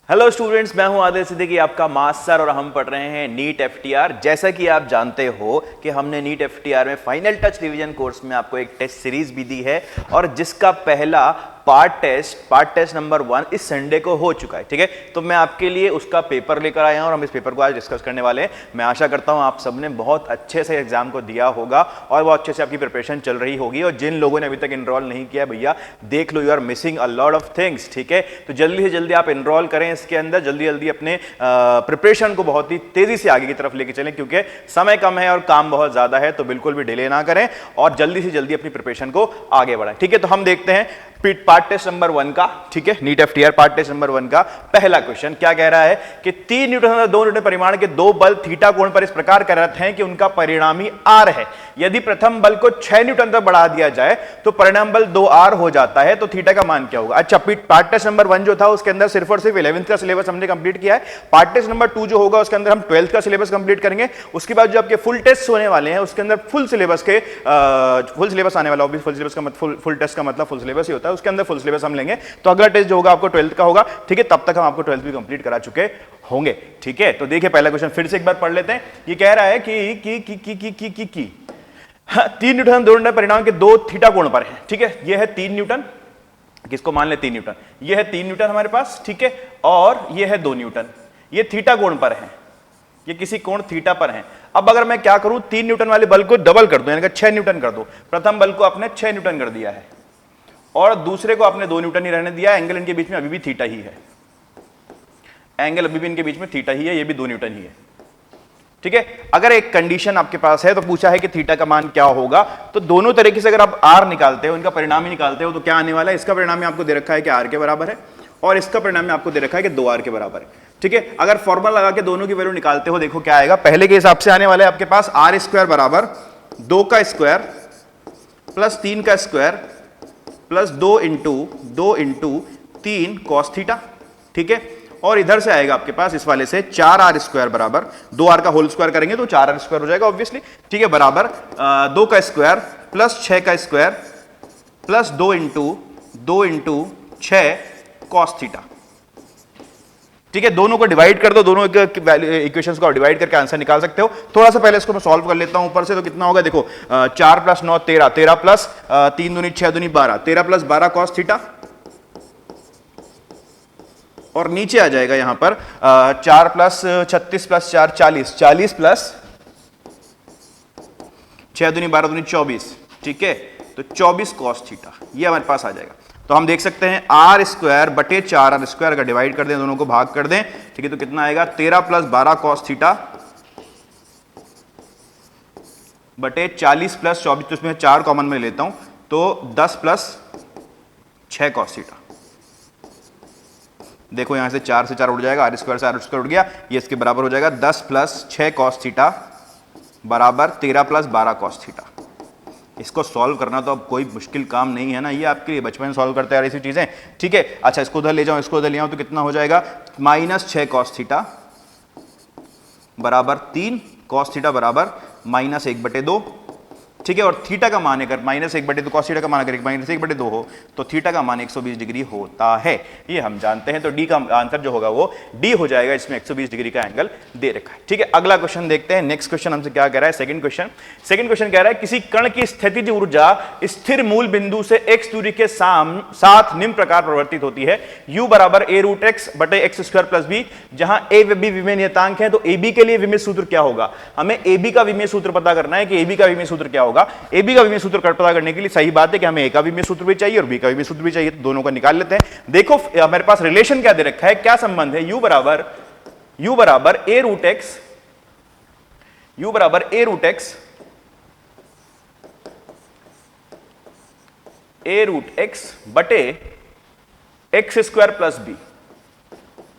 Hello students, मैं हूं आदिल सिद्दीकी, आपका मास सर, और हम पढ़ रहे हैं नीट एफटीआर। जैसा कि आप जानते हो कि हमने नीट एफटीआर में फाइनल टच रिवीजन कोर्स में आपको एक टेस्ट सीरीज भी दी है और जिसका पहला पार्ट टेस्ट नंबर 1 इस संडे को हो चुका है। ठीक है, तो मैं आपके लिए उसका पेपर लेकर आया हूं और हम इस पेपर को आज डिस्कस करने वाले हैं। मैं आशा करता हूं आप सबने बहुत अच्छे से एग्जाम को दिया होगा और बहुत अच्छे से आपकी प्रिपरेशन चल रही होगी। और जिन लोगों ने अभी तक इनरोल नहीं किया, भैया देख लो, you are missing a lot of things. ठीक है, तो जल्दी से जल्दी आप इनरोल करें इसके अंदर, जल्दी जल्दी अपने प्रिपरेशन को बहुत ही तेजी से आगे की तरफ लेके चलें, क्योंकि समय कम है और काम बहुत ज्यादा है। तो बिल्कुल भी डिले ना करें और जल्दी से जल्दी अपनी प्रिपरेशन को आगे बढ़ाएं। ठीक है, तो हम देखते हैं पार्ट टेस्ट नंबर 1 का। ठीक है, NEET FTR part test number 1 का पहला क्वेश्चन क्या कह रहा है कि 3 न्यूटन तथा 2 न्यूटन परिमाण के दो बल थीटा कोण पर इस प्रकार कार्यरत हैं कि उनका परिणामी आर है। यदि प्रथम बल को 6 न्यूटन तक बढ़ा दिया जाए तो परिणाम बल 2r हो जाता है, तो थीटा का मान क्या होगा। अच्छा, पार्ट टेस्ट नंबर 1 जो था उसके अंदर सिर्फ और सिर्फ 11th का सिलेबस हमने कंप्लीट किया है। पार्ट टेस्ट नंबर 2 जो होगा उसके अंदर हम 12th का सिलेबस कंप्लीट करेंगे। उसके बाद जो आपके फुल टेस्ट होने वाले हैं उसके अंदर फुल सिलेबस आने वाला होगा। फुल सिलेबस का फुल टेस्ट का मतलब फुल सिलेबस ही होता है, उसके अंदर फुल सिलेबस हम लेंगे। तो अगला टेस्ट जो होगा आपको 12th का होगा। ठीक है, तब तक हम आपको 12th भी कंप्लीट करा चुके होंगे। ठीक है, तो देखिए पहला क्वेश्चन फिर से एक बार पढ़ लेते हैं। ये कह रहा है कि 3 न्यूटन 2 न्यूटन परिणाम के दो थीटा कोण पर है। ठीक है, ये है 3 न्यूटन, किसको मान ले 3 न्यूटन, ये है 3 न्यूटन हमारे पास। ठीक है, और ये है 2 न्यूटन, ये थीटा कोण पर है, ये किसी कोण थीटा पर है। अब अगर मैं क्या करूं, 3 न्यूटन वाले बल को डबल कर दूं, यानी कि 6 न्यूटन कर दो। प्रथम बल को आपने 6 न्यूटन कर दिया है और दूसरे को आपने 2 न्यूटन ही रहने दिया। एंगल इनके बीच में अभी भी थीटा ही है, एंगल अभी भी इनके बीच में थीटा ही है, ये भी 2 न्यूटन ही है। ठीक है, अगर एक कंडीशन आपके पास है तो पूछा है कि थीटा का मान क्या होगा, तो दोनों तरीके से अगर आप आर निकालते हो, इनका परिणाम ही निकालते हो, तो क्या आने वाला है। इसका परिणाम आपको दे रखा है कि आर के बराबर है और इसका परिणाम आपको दे रखा है कि 2r के बराबर है। ठीक है, अगर फॉर्मूला लगा के दोनों की वैल्यू निकालते हो, देखो क्या आएगा। पहले के हिसाब से आने वाला है आपके पास आर स्क्वायर बराबर 2 का स्क्वायर प्लस 3 का square plus 2 into 3 cos theta. ठीक है, और इधर से आएगा आपके पास इस वाले से 4r स्क्वायर बराबर 2r का होल स्क्वायर करेंगे तो 4r स्क्वायर हो जाएगा ऑब्वियसली। ठीक है, बराबर 2 का स्क्वायर प्लस 6 का square plus 2 into 6 cos theta. ठीक है, दोनों को डिवाइड कर दो, दोनों इक्वेशंस को डिवाइड करके आंसर निकाल सकते हो। थोड़ा सा पहले इसको मैं सॉल्व कर लेता हूं ऊपर से, तो कितना होगा देखो, 4 प्लस 9 13, 13 प्लस 3 दूनी 6 दूनी 12, 13 प्लस 12 कॉस थीटा, और नीचे आ जाएगा यहां पर 4 प्लस 36 प्लस 4 40, 40 प्लस 6 दूनी 12 दूनी 24। ठीक है, तो 24 कॉस थीटा ये हमारे पास आ जाएगा। तो हम देख सकते हैं आर स्क्वायर बटे 4r स्क्वायर, अगर डिवाइड कर दें, दोनों को भाग कर दें, ठीक है, तो कितना आएगा 13 प्लस 12 कॉस थीटा बटे 40 प्लस 24, तो इसमें 4 कॉमन में लेता हूं, तो 10 प्लस 6 कॉस थीटा। देखो यहां से 4 से 4 उड़ जाएगा, आर स्क्वायर से आर स्क्वायर उड़ गया, ये इसके बराबर हो जाएगा 10 प्लस 6 कॉस थीटा बराबर 13 प्लस 12 कॉस थीटा। इसको सॉल्व करना तो अब कोई मुश्किल काम नहीं है ना, ये आपके लिए बचपन में सॉल्व करते हैं ऐसी चीजें। ठीक है, अच्छा इसको उधर ले जाओ, इसको उधर ले आओ, तो कितना हो जाएगा माइनस 6 कॉस थीटा बराबर 3 कॉस थीटा बराबर माइनस 1/2। ठीक है, और थीटा का मान अगर माइनस 1/2 कॉस थीटा का मान अगर माइनस 1/2 हो तो थीटा का मान 120 डिग्री होता है, ये हम जानते हैं। तो डी का आंसर जो होगा वो डी हो जाएगा, इसमें 120 डिग्री का एंगल दे रखा है। ठीक है, अगला क्वेश्चन देखते हैं। नेक्स्ट क्वेश्चन हमसे क्या कह रहा है, सेकंड क्वेश्चन कह रहा है किसी कण की स्थितिज ऊर्जा स्थिर मूल बिंदु से x दूरी के साथ निम्न प्रकार परिवर्तित होती है, u बराबर a√x बटे x स्क्वायर प्लस b, जहां a व b विमीय नियतांक है। तो ab के लिए विमीय सूत्र क्या होगा, हमें ab का विमीय सूत्र पता करना है कि ab का विमीय सूत्र क्या होगा। AB का विमीय सूत्र पता करने के लिए सही बात है कि हमें A का विमीय सूत्र भी चाहिए और B का विमीय सूत्र भी चाहिए, तो दोनों को निकाल लेते हैं। देखो हमारे पास रिलेशन क्या दे रखा है, क्या संबंध है, u बराबर a√x बटे x स्क्वायर प्लस b।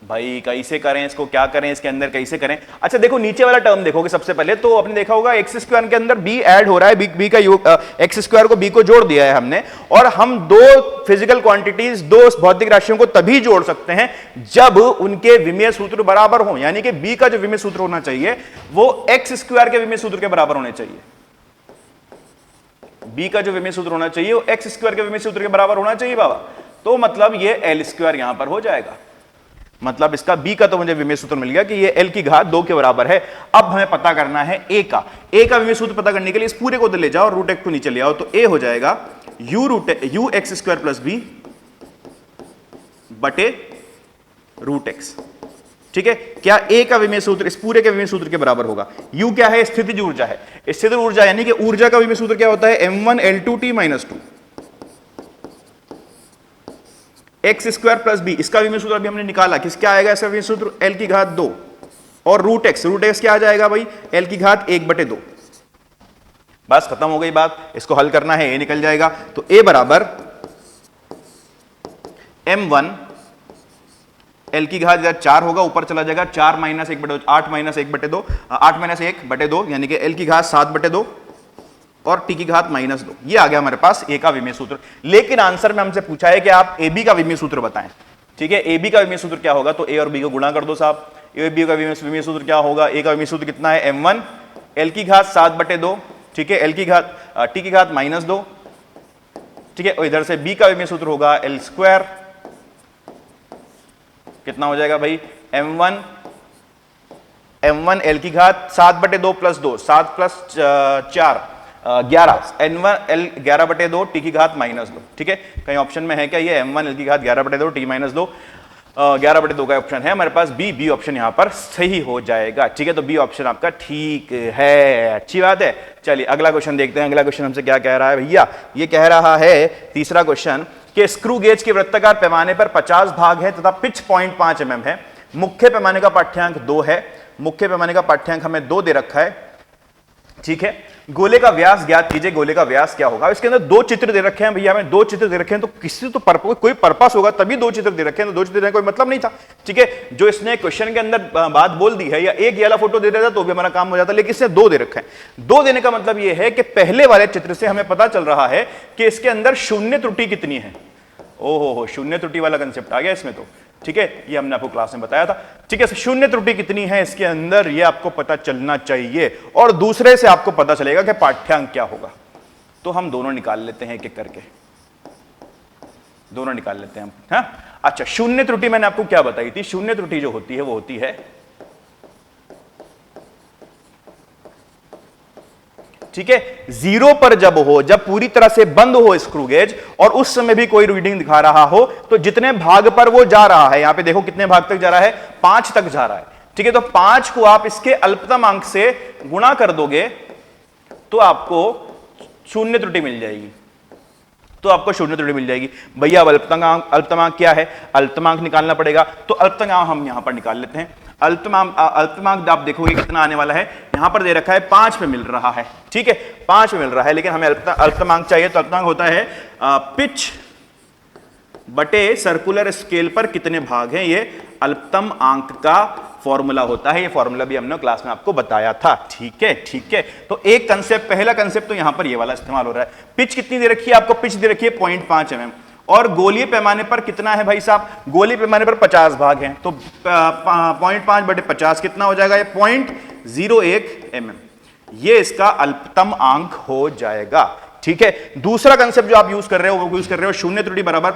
भाई कैसे करें इसको, क्या करें इसके अंदर, कैसे करें। अच्छा देखो नीचे वाला टर्म देखोगे सबसे पहले, तो आपने देखा होगा एक्स स्क्वायर के अंदर b ऐड हो रहा है, b का योग, एक्स स्क्वायर को b को जोड़ दिया है हमने। और हम दो फिजिकल क्वांटिटीज, दो भौतिक राशियों को तभी जोड़ सकते हैं जब उनके विमीय सूत्र बराबर हो, यानी कि b का जो विमीय सूत्र होना चाहिए वो एक्स स्क्वायर के विमीय सूत्र के बराबर होने चाहिए। b का जो विमीय सूत्र होना चाहिए वो एक्स स्क्वायर के विमीय सूत्र के बराबर होना चाहिए बाबा। तो मतलब ये एल स्क्वायर यहां पर हो जाएगा। मतलब इसका बी का तो मुझे विमेय सूत्र मिल गया कि ये l की घात 2 के बराबर है। अब हमें पता करना है a का। a का विमेय सूत्र पता करने के लिए इस पूरे को ले जाओ, रूट एक्स को नीचे ले आओ, तो a हो जाएगा u x square plus b बटे रूट एक्स। ठीक है, क्या a का विमेय सूत्र इस पूरे के विमेय सूत्र के बराबर होगा? u क्या है? स्थितिज ऊर्जा है। स्थितिज ऊर्जा यानी कि ऊर्जा का विमेय सूत्र क्या होता है? m1l2t - 2 x square plus B. इसका विमेय सूत्र अभी हमने निकाला, किस क्या आएगा इसका विमेय सूत्र? l की घात 2 और रूट एक्स क्या आ जाएगा भाई? l की घात 1/2। बस खत्म हो गई बात। इसको हल करना है, a निकल जाएगा। तो a बराबर m1 l की घात 4 होगा, ऊपर चला जाएगा 4 - 1/2 8 - 1/2 8 - 1/2 यानी कि l की घात 7/2 और t की घात -2। ये आ गया हमारे पास a का विमेय सूत्र। लेकिन आंसर में हमसे पूछा है कि आप ab का विमेय सूत्र बताएं। ठीक है, ab का विमेय सूत्र क्या होगा? तो a और b को गुणा कर दो साहब। ab का विमेय सूत्र क्या होगा? a का विमेय सूत्र कितना है? m1 l की घात 7/2। ठीक है, l की घात t की घात -2। ठीक है, और इधर से b का विमेय सूत्र होगा l स्क्वायर। कितना हो जाएगा भाई? m1 l की घात 7/2 + 2 7 + 4 11 n1 l 11/2 t की घात -2। ठीक है, कहीं ऑप्शन में है क्या ये m1 l की घात 11/2 t -2? 11/2 का ऑप्शन है हमारे पास बी ऑप्शन यहां पर सही हो जाएगा। ठीक है, तो बी ऑप्शन आपका ठीक है, अच्छी बात है। चलिए अगला क्वेश्चन देखते हैं। अगला क्वेश्चन हमसे क्या कह रहा है भैया? ये कह रहा है तीसरा क्वेश्चन कि स्क्रू गेज के वृत्ताकार पैमाने पर 50 भाग है तथा पिच 0.5 mm है। मुख्य पैमाने का पाठ्यांक 2 है। मुख्य पैमाने का पाठ्यांक हमें 2 दे रखा है। ठीक है, गोले का व्यास ज्ञात कीजिए। गोले का व्यास क्या होगा? इसके अंदर 2 चित्र दे रखे हैं भैया, हमें 2 चित्र दे रखे हैं, तो किसी तो कोई पर्पस होगा तभी 2 चित्र दे रखे हैं, तो 2 चित्र देने का कोई मतलब नहीं था। ठीक है, जो इसने क्वेश्चन के अंदर बात बोल दी है, या एक ये वाला फोटो दे देता तो भी हमारा काम हो जाता, लेकिन इसने 2 दे रखा है। 2 देने का मतलब यह है कि पहले वाले चित्र से हमें पता चल रहा है कि इसके अंदर शून्य त्रुटि कितनी है। ओहो, शून्य त्रुटि वाला कंसेप्ट आ गया इसमें तो। ठीक है, ये हमने आपको क्लास में बताया था। ठीक है, शून्य त्रुटि कितनी है इसके अंदर, ये आपको पता चलना चाहिए, और दूसरे से आपको पता चलेगा कि पाठ्यांक क्या होगा। तो हम दोनों निकाल लेते हैं एक एक करके, दोनों निकाल लेते हैं हम। हाँ, अच्छा, शून्य त्रुटि मैंने आपको क्या बताई थी? शून्य त्रुटि जो होती है वो होती है, ठीक है, 0 पर जब हो, जब पूरी तरह से बंद हो स्क्रू गेज और उस समय भी कोई रीडिंग दिखा रहा हो, तो जितने भाग पर वो जा रहा है, यहां पे देखो कितने भाग तक जा रहा है? 5 तक जा रहा है। ठीक है, तो 5 को आप इसके अल्पतम अंक से गुणा कर दोगे तो आपको शून्य त्रुटि मिल जाएगी। तो आपको शून्य त्रुटि मिल जाएगी। भैया अब अल्पतमांक क्या है? अल्पतमांक निकालना पड़ेगा, तो अल्पतमांक हम यहां पर निकाल लेते हैं। अल्पतमांक आप देखोगे कितना आने वाला है, यहां पर दे रखा है 5 पे मिल रहा है। ठीक है, 5 पे मिल रहा है, लेकिन हमें अल्पतमांक चाहिए, तो अल्पतमांक होता है पिच बटे सर्कुलर स्केल पर कितने भाग हैं, ये अल्पतम अंक का फॉर्मूला होता है। ये फॉर्मूला भी हमने क्लास में आपको बताया था। ठीक है, ठीक है, तो एक कंसेप्ट, पहला कंसेप्ट तो यहां पर ये वाला इस्तेमाल हो रहा है। पिच कितनी दे रखी है आपको? पिच दे रखी है 0.5 mm, और गोलीय पैमाने पर कितना है भाई साहब? गोलीय पैमाने पर 50 भाग हैं, तो 0.5 बटे 50 कितना हो जाएगा? ये 0.01 mm, ये इसका अल्पतम अंक हो जाएगा। ठीक है, दूसरा कंसेप्ट जो आप यूज कर रहे हो वो यूज कर रहे हो शून्य त्रुटि बराबर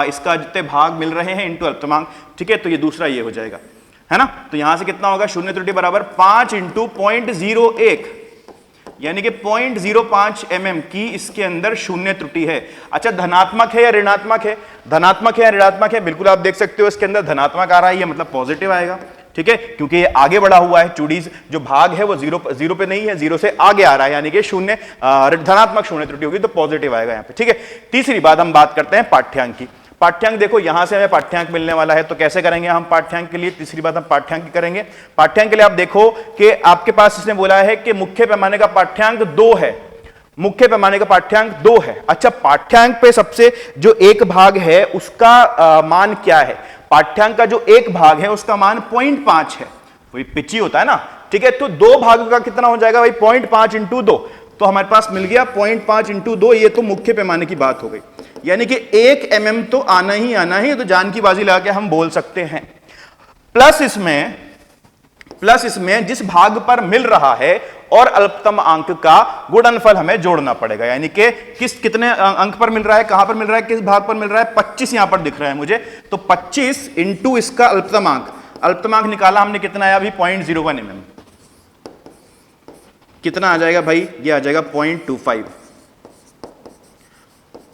इसका जितने भाग मिल रहे हैं इनटू अल्पतमांक। ठीक है, तो ये दूसरा ये हो जाएगा, है ना? तो यहां से कितना होगा? शून्य त्रुटि बराबर 5 × 0.01, यानी कि 0.05 mm की इसके अंदर शून्य त्रुटि है। अच्छा, धनात्मक है या ऋणात्मक है? धनात्मक है या ऋणात्मक है? बिल्कुल आप देख सकते हो इसके अंदर धनात्मक आ रहा है, ये मतलब पॉजिटिव आएगा। ठीक है, क्योंकि ये आगे बढ़ा हुआ है, चूड़ीज जो भाग है वो 0 पे नहीं है, 0 से आगे आ रहा है, यानी कि शून्य धनात्मक शून्य त्रुटि होगी तो पॉजिटिव आएगा यहाँ पे। ठीक है, तीसरी बात हम बात करते हैं पाठ्यांक की। पाठ्यांक देखो, यहां से हमें पाठ्यांक मिलने वाला है, तो कैसे करेंगे हम पाठ्यांक के लिए? तीसरी बात हम पाठ्यांक की करेंगे। पाठ्यांक के लिए आप देखो कि आपके पास इसने बोला है कि मुख्य पैमाने का पाठ्यांक 2 है। मुख्य पैमाने का पाठ्यांक 2 है। अच्छा, पाठ्यांक पे सबसे जो एक भाग है उसका मान क्या है? पाठ्यांक का जो एक भाग है उसका मान 0.5 है, वही पिच ही होता है ना। ठीक है, तो 2 भाग का कितना हो जाएगा भाई? 0.5 × 2, तो हमारे पास मिल गया 0.5 × 2, ये तो मुख्य पैमाने की बात हो गई, यानी कि 1 mm तो आना ही आना है, तो जान की बाजी लगा के हम बोल सकते हैं। प्लस इसमें प्लस इसमें जिस भाग पर मिल रहा है और अल्पतम अंक का गुणनफल हमें जोड़ना पड़ेगा, यानी कि कितने अंक पर मिल रहा है, कहां पर मिल रहा है, किस भाग पर मिल रहा है, 25 यहां पर दिख रहा है मुझे, तो 25 इंटू इसका अल्पतम अंक निकाला हमने, कितना आया अभी 0.01 mm, कितना आ जाएगा भाई, ये आ जाएगा 0.25।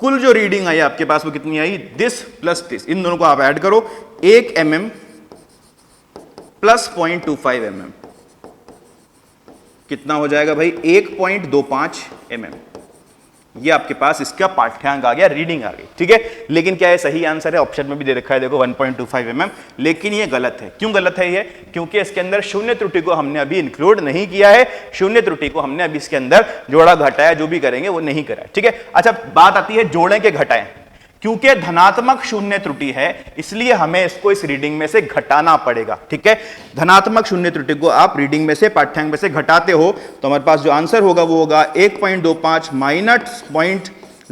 कुल जो रीडिंग आई आपके पास वो कितनी आई, दिस प्लस दिस, इन दोनों को आप ऐड करो, 1 mm प्लस 0.25 mm, कितना हो जाएगा भाई, 1.25 mm। ये आपके पास इसका पाठ्यांक आ गया, रीडिंग आ गई, ठीक है। लेकिन क्या है सही आंसर है, ऑप्शन में भी दे रखा है देखो 1.25 mm, लेकिन ये गलत है। क्यों गलत है ये, क्योंकि इसके अंदर शून्य त्रुटि को हमने अभी इंक्लूड नहीं किया है, शून्य त्रुटि को हमने अभी इसके अंदर जोड़ा घटाया जो भी करेंगे वो नहीं करा है, ठीक है। अच्छा बात आती है जोड़े के घटाएं, क्योंकि धनात्मक शून्य त्रुटि है इसलिए हमें इसको इस रीडिंग में से घटाना पड़ेगा, ठीक है। धनात्मक शून्य त्रुटि को आप रीडिंग में से, पाठ्यांक में से घटाते हो तो हमारे पास जो आंसर होगा वो होगा 1.25 माइनस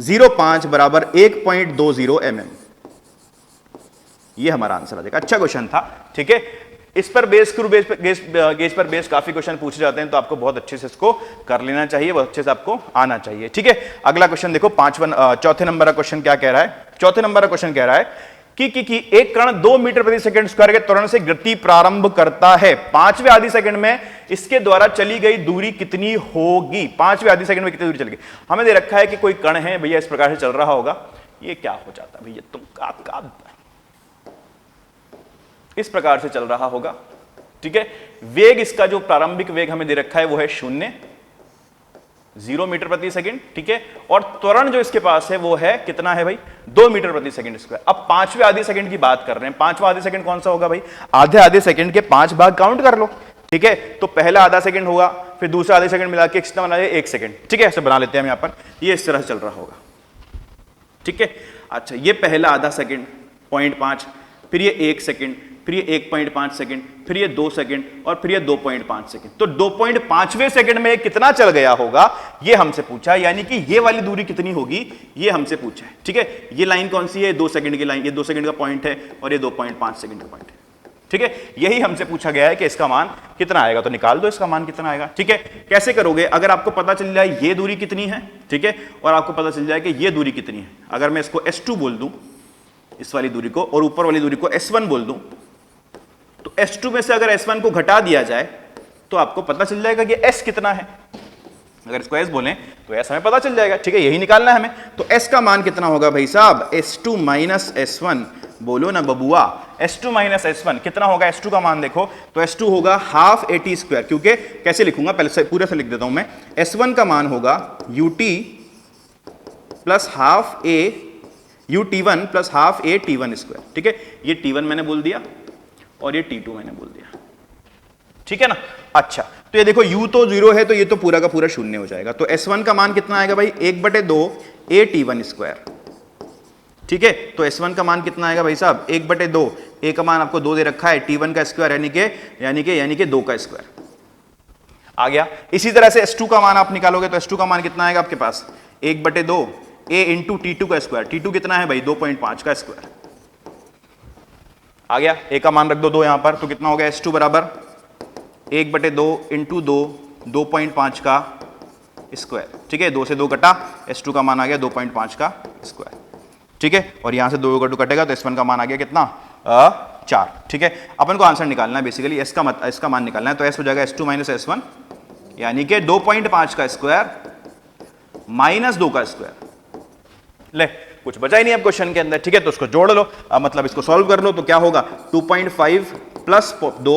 0.05 बराबर 1.20 mm। ये हमारा आंसर आ जाएगा। अच्छा क्वेश्चन था, ठीक है। इस पर गेज पर बेस काफी क्वेश्चन पूछे जाते हैं, तो आपको बहुत अच्छे से इसको कर लेना चाहिए, बहुत अच्छे से आपको आना चाहिए, ठीक है। अगला क्वेश्चन देखो, चौथे नंबर का क्वेश्चन क्या कह रहा है, चौथे नंबर का क्वेश्चन कह रहा है कि एक कण 2 मीटर प्रति सेकंड स्क्वायर के त्वरण से गति प्रारंभ करता है, 5वें आधी सेकंड में इसके द्वारा चली गई दूरी कितनी होगी, 5वें आधी सेकंड में कितनी दूरी चलेगी। हमें दे रखा है कि कोई कण है भैया, इस प्रकार से चल रहा होगा, ये क्या हो जाता भैया, तुम आपका इस प्रकार से चल रहा होगा, ठीक है। वेग, इसका जो प्रारंभिक वेग हमें दे रखा है वो है 0 मीटर प्रति सेकंड, ठीक है। और त्वरण जो इसके पास है वो है कितना है भाई, 2 मीटर प्रति सेकंड स्क्वायर। अब 5वें आधे सेकंड की बात कर रहे हैं, 5वां आधे सेकंड कौन सा होगा भाई, आधे सेकंड के 5 भाग काउंट कर लो, ठीक है। तो पहला आधा सेकंड होगा, फिर दूसरा आधे सेकंड मिला के कितना बना, 1 सेकंड, ठीक है। ऐसे बना लेते हैं हम यहां पर, ये इस तरह से चल रहा होगा, ठीक है। अच्छा ये पहला आधा सेकंड 0.5, फिर ये 1 सेकंड, फिर ये 1.5 सेकंड, फिर ये 2 सेकंड और फिर ये 2.5 सेकंड। तो 2.5वें सेकंड में कितना चल गया होगा ये हमसे पूछा है, यानी कि ये वाली दूरी कितनी होगी ये हमसे पूछा है, ठीक है। ये लाइन कौन सी है, 2 सेकंड की लाइन, ये 2 सेकंड का पॉइंट है और ये 2.5 सेकंड का पॉइंट है, ठीक है। यही हमसे पूछा गया है कि इसका मान कितना आएगा, तो निकाल दो इसका मान कितना आएगा, ठीक है। कैसे करोगे, अगर आपको पता चल जाए ये दूरी कितनी है, ठीक है, और आपको पता चल जाए कि ये दूरी कितनी है, अगर मैं इसको S2 बोल दूं, इस वाली दूरी को, और ऊपर वाली दूरी को S1 बोल दूं, तो S2 में से अगर S1 को घटा दिया जाए तो आपको पता चल जाएगा कि S कितना है। अगर इसको S बोलें तो S हमें पता चल जाएगा, ठीक है, यही निकालना है हमें। तो S का मान कितना होगा भाई साहब, S2 माइनस S1, बोलो ना बबुआ, S2 माइनस S1 कितना होगा, S2 का मान देखो, तो S2 होगा हाफ AT स्क्वायर, क्योंकि कैसे लिखूंगा पहले से पूरे से लिख देता हूं मैं, S1 का मान होगा UT plus half A UT1 plus half A T1 square, ठीक है। ये T1 मैंने बोल दिया और ये T2 मैंने बोल दिया, ठीक है ना। अच्छा तो ये देखो U तो 0 है, तो ये तो पूरा का पूरा शून्य हो जाएगा। तो S1 का मान कितना आएगा भाई, 1/2 A T1 स्क्वायर, ठीक है। तो S1 का मान कितना आएगा भाई साहब, 1/2, A का मान आपको 2 दे रखा है, T1 का स्क्वायर यानी कि 2 का स्क्वायर आ गया। इसी तरह से S2 का मान आप निकालोगे तो S2 का मान कितना आएगा आपके पास, 1/2 A इंटू T2 का स्क्वायर, T2 कितना है भाई, 2.5 का स्क्वायर आ गया। A का मान रख दो 2 यहां पर, तो कितना हो गया, S2 बराबर 1/2 इंटू 2, 2.5 का स्क्वायर, ठीक है। 2 से 2 कटा, S2 का मान आ गया 2.5 का स्क्वायर, ठीक है। और यहां से 2 कटेगा तो S1 का मान आ गया कितना, 4, ठीक है। अपन को आंसर निकालना है बेसिकली, इसका मान निकालना है, तो S हो जाएगा S2 माइनस S1, यानी कि 2.5 का स्क्वायर माइनस 2 का स्क्वायर। ले कुछ बचा ही नहीं अब क्वेश्चन के अंदर, ठीक है। तो उसको जोड़ लो, मतलब इसको सॉल्व कर लो, तो क्या होगा, 2.5 प्लस 2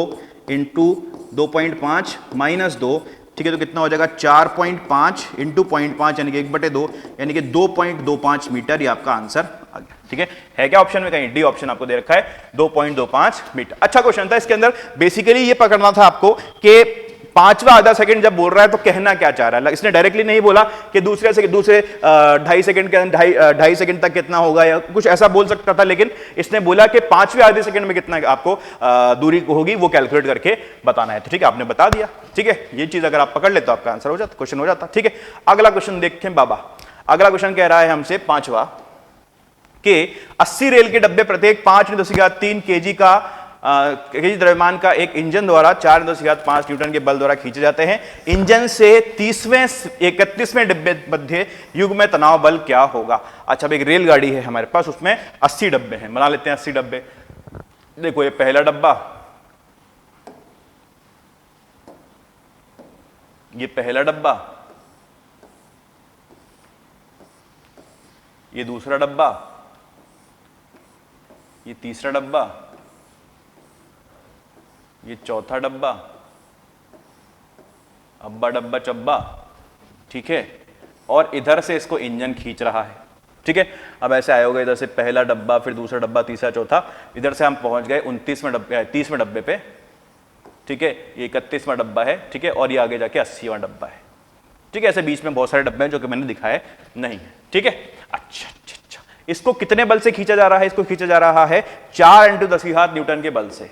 इंटू 2.5 माइनस 2, ठीक है। तो कितना हो जाएगा, 4.5 इंटू 0.5 यानी कि 1/2, यानी कि 2.25 मीटर, ये आपका आंसर आ गया, ठीक है क्या ऑप्शन में, कहीं डी ऑप्शन आपको दे रखा है 2.25 मीटर। अच्छा क्वेश्चन था, इसके अंदर बेसिकली ये पकड़ना था आपको कि 5वां आधा सेकंड जब बोल रहा है तो कहना क्या चाह रहा है। इसने डायरेक्टली नहीं बोला कि दूसरे 2.5 सेकंड के अंदर 2.5 सेकंड तक कितना होगा या कुछ ऐसा बोल सकता था, लेकिन इसने बोला कि 5वें आधे सेकंड में कितना आपको दूरी होगी वो कैलकुलेट करके बताना है, तो ठीक है आपने बता दिया, ठीक है। ये चीज अगर आप पकड़ ले तो आपका आंसर हो जाता, क्वेश्चन हो जाता, ठीक है। अगला क्वेश्चन देखते हैं बाबा। अगला क्वेश्चन कह रहा है हमसे 5वां के 80 रेल के डब्बे प्रत्येक 5 × 10³ kg का केजी द्रव्यमान का एक इंजन द्वारा 4×10⁵ न्यूटन के बल द्वारा खींचे जाते हैं। इंजन से 31वें डिब्बे मध्य युग में तनाव बल क्या होगा? अच्छा, अब एक रेलगाड़ी है हमारे पास, उसमें 80 डब्बे हैं, बना लेते हैं 80 डब्बे। देखो ये पहला डब्बा, ये पहला डब्बा, ये दूसरा डब्बा, ये तीसरा डब्बा, ये चौथा डब्बा, अब्बा डब्बा चब्बा, ठीक है। और इधर से इसको इंजन खींच रहा है, ठीक है। अब ऐसे आए होगा, इधर से पहला डब्बा, फिर दूसरा डब्बा, तीसरा, चौथा, इधर से हम पहुंच गए 29वें डब्बे, 30वें डब्बे पे, ठीक है। ये 31वां डब्बा है, ठीक है। और ये आगे जाके 80वां डब्बा है, ठीक है। ऐसे बीच में बहुत सारे डब्बे हैं जो कि मैंने दिखाए नहीं है, ठीक है। अच्छा अच्छा अच्छा, इसको कितने बल से खींचा जा रहा है? इसको खींचा जा रहा है 4×10⁵ न्यूटन के बल से।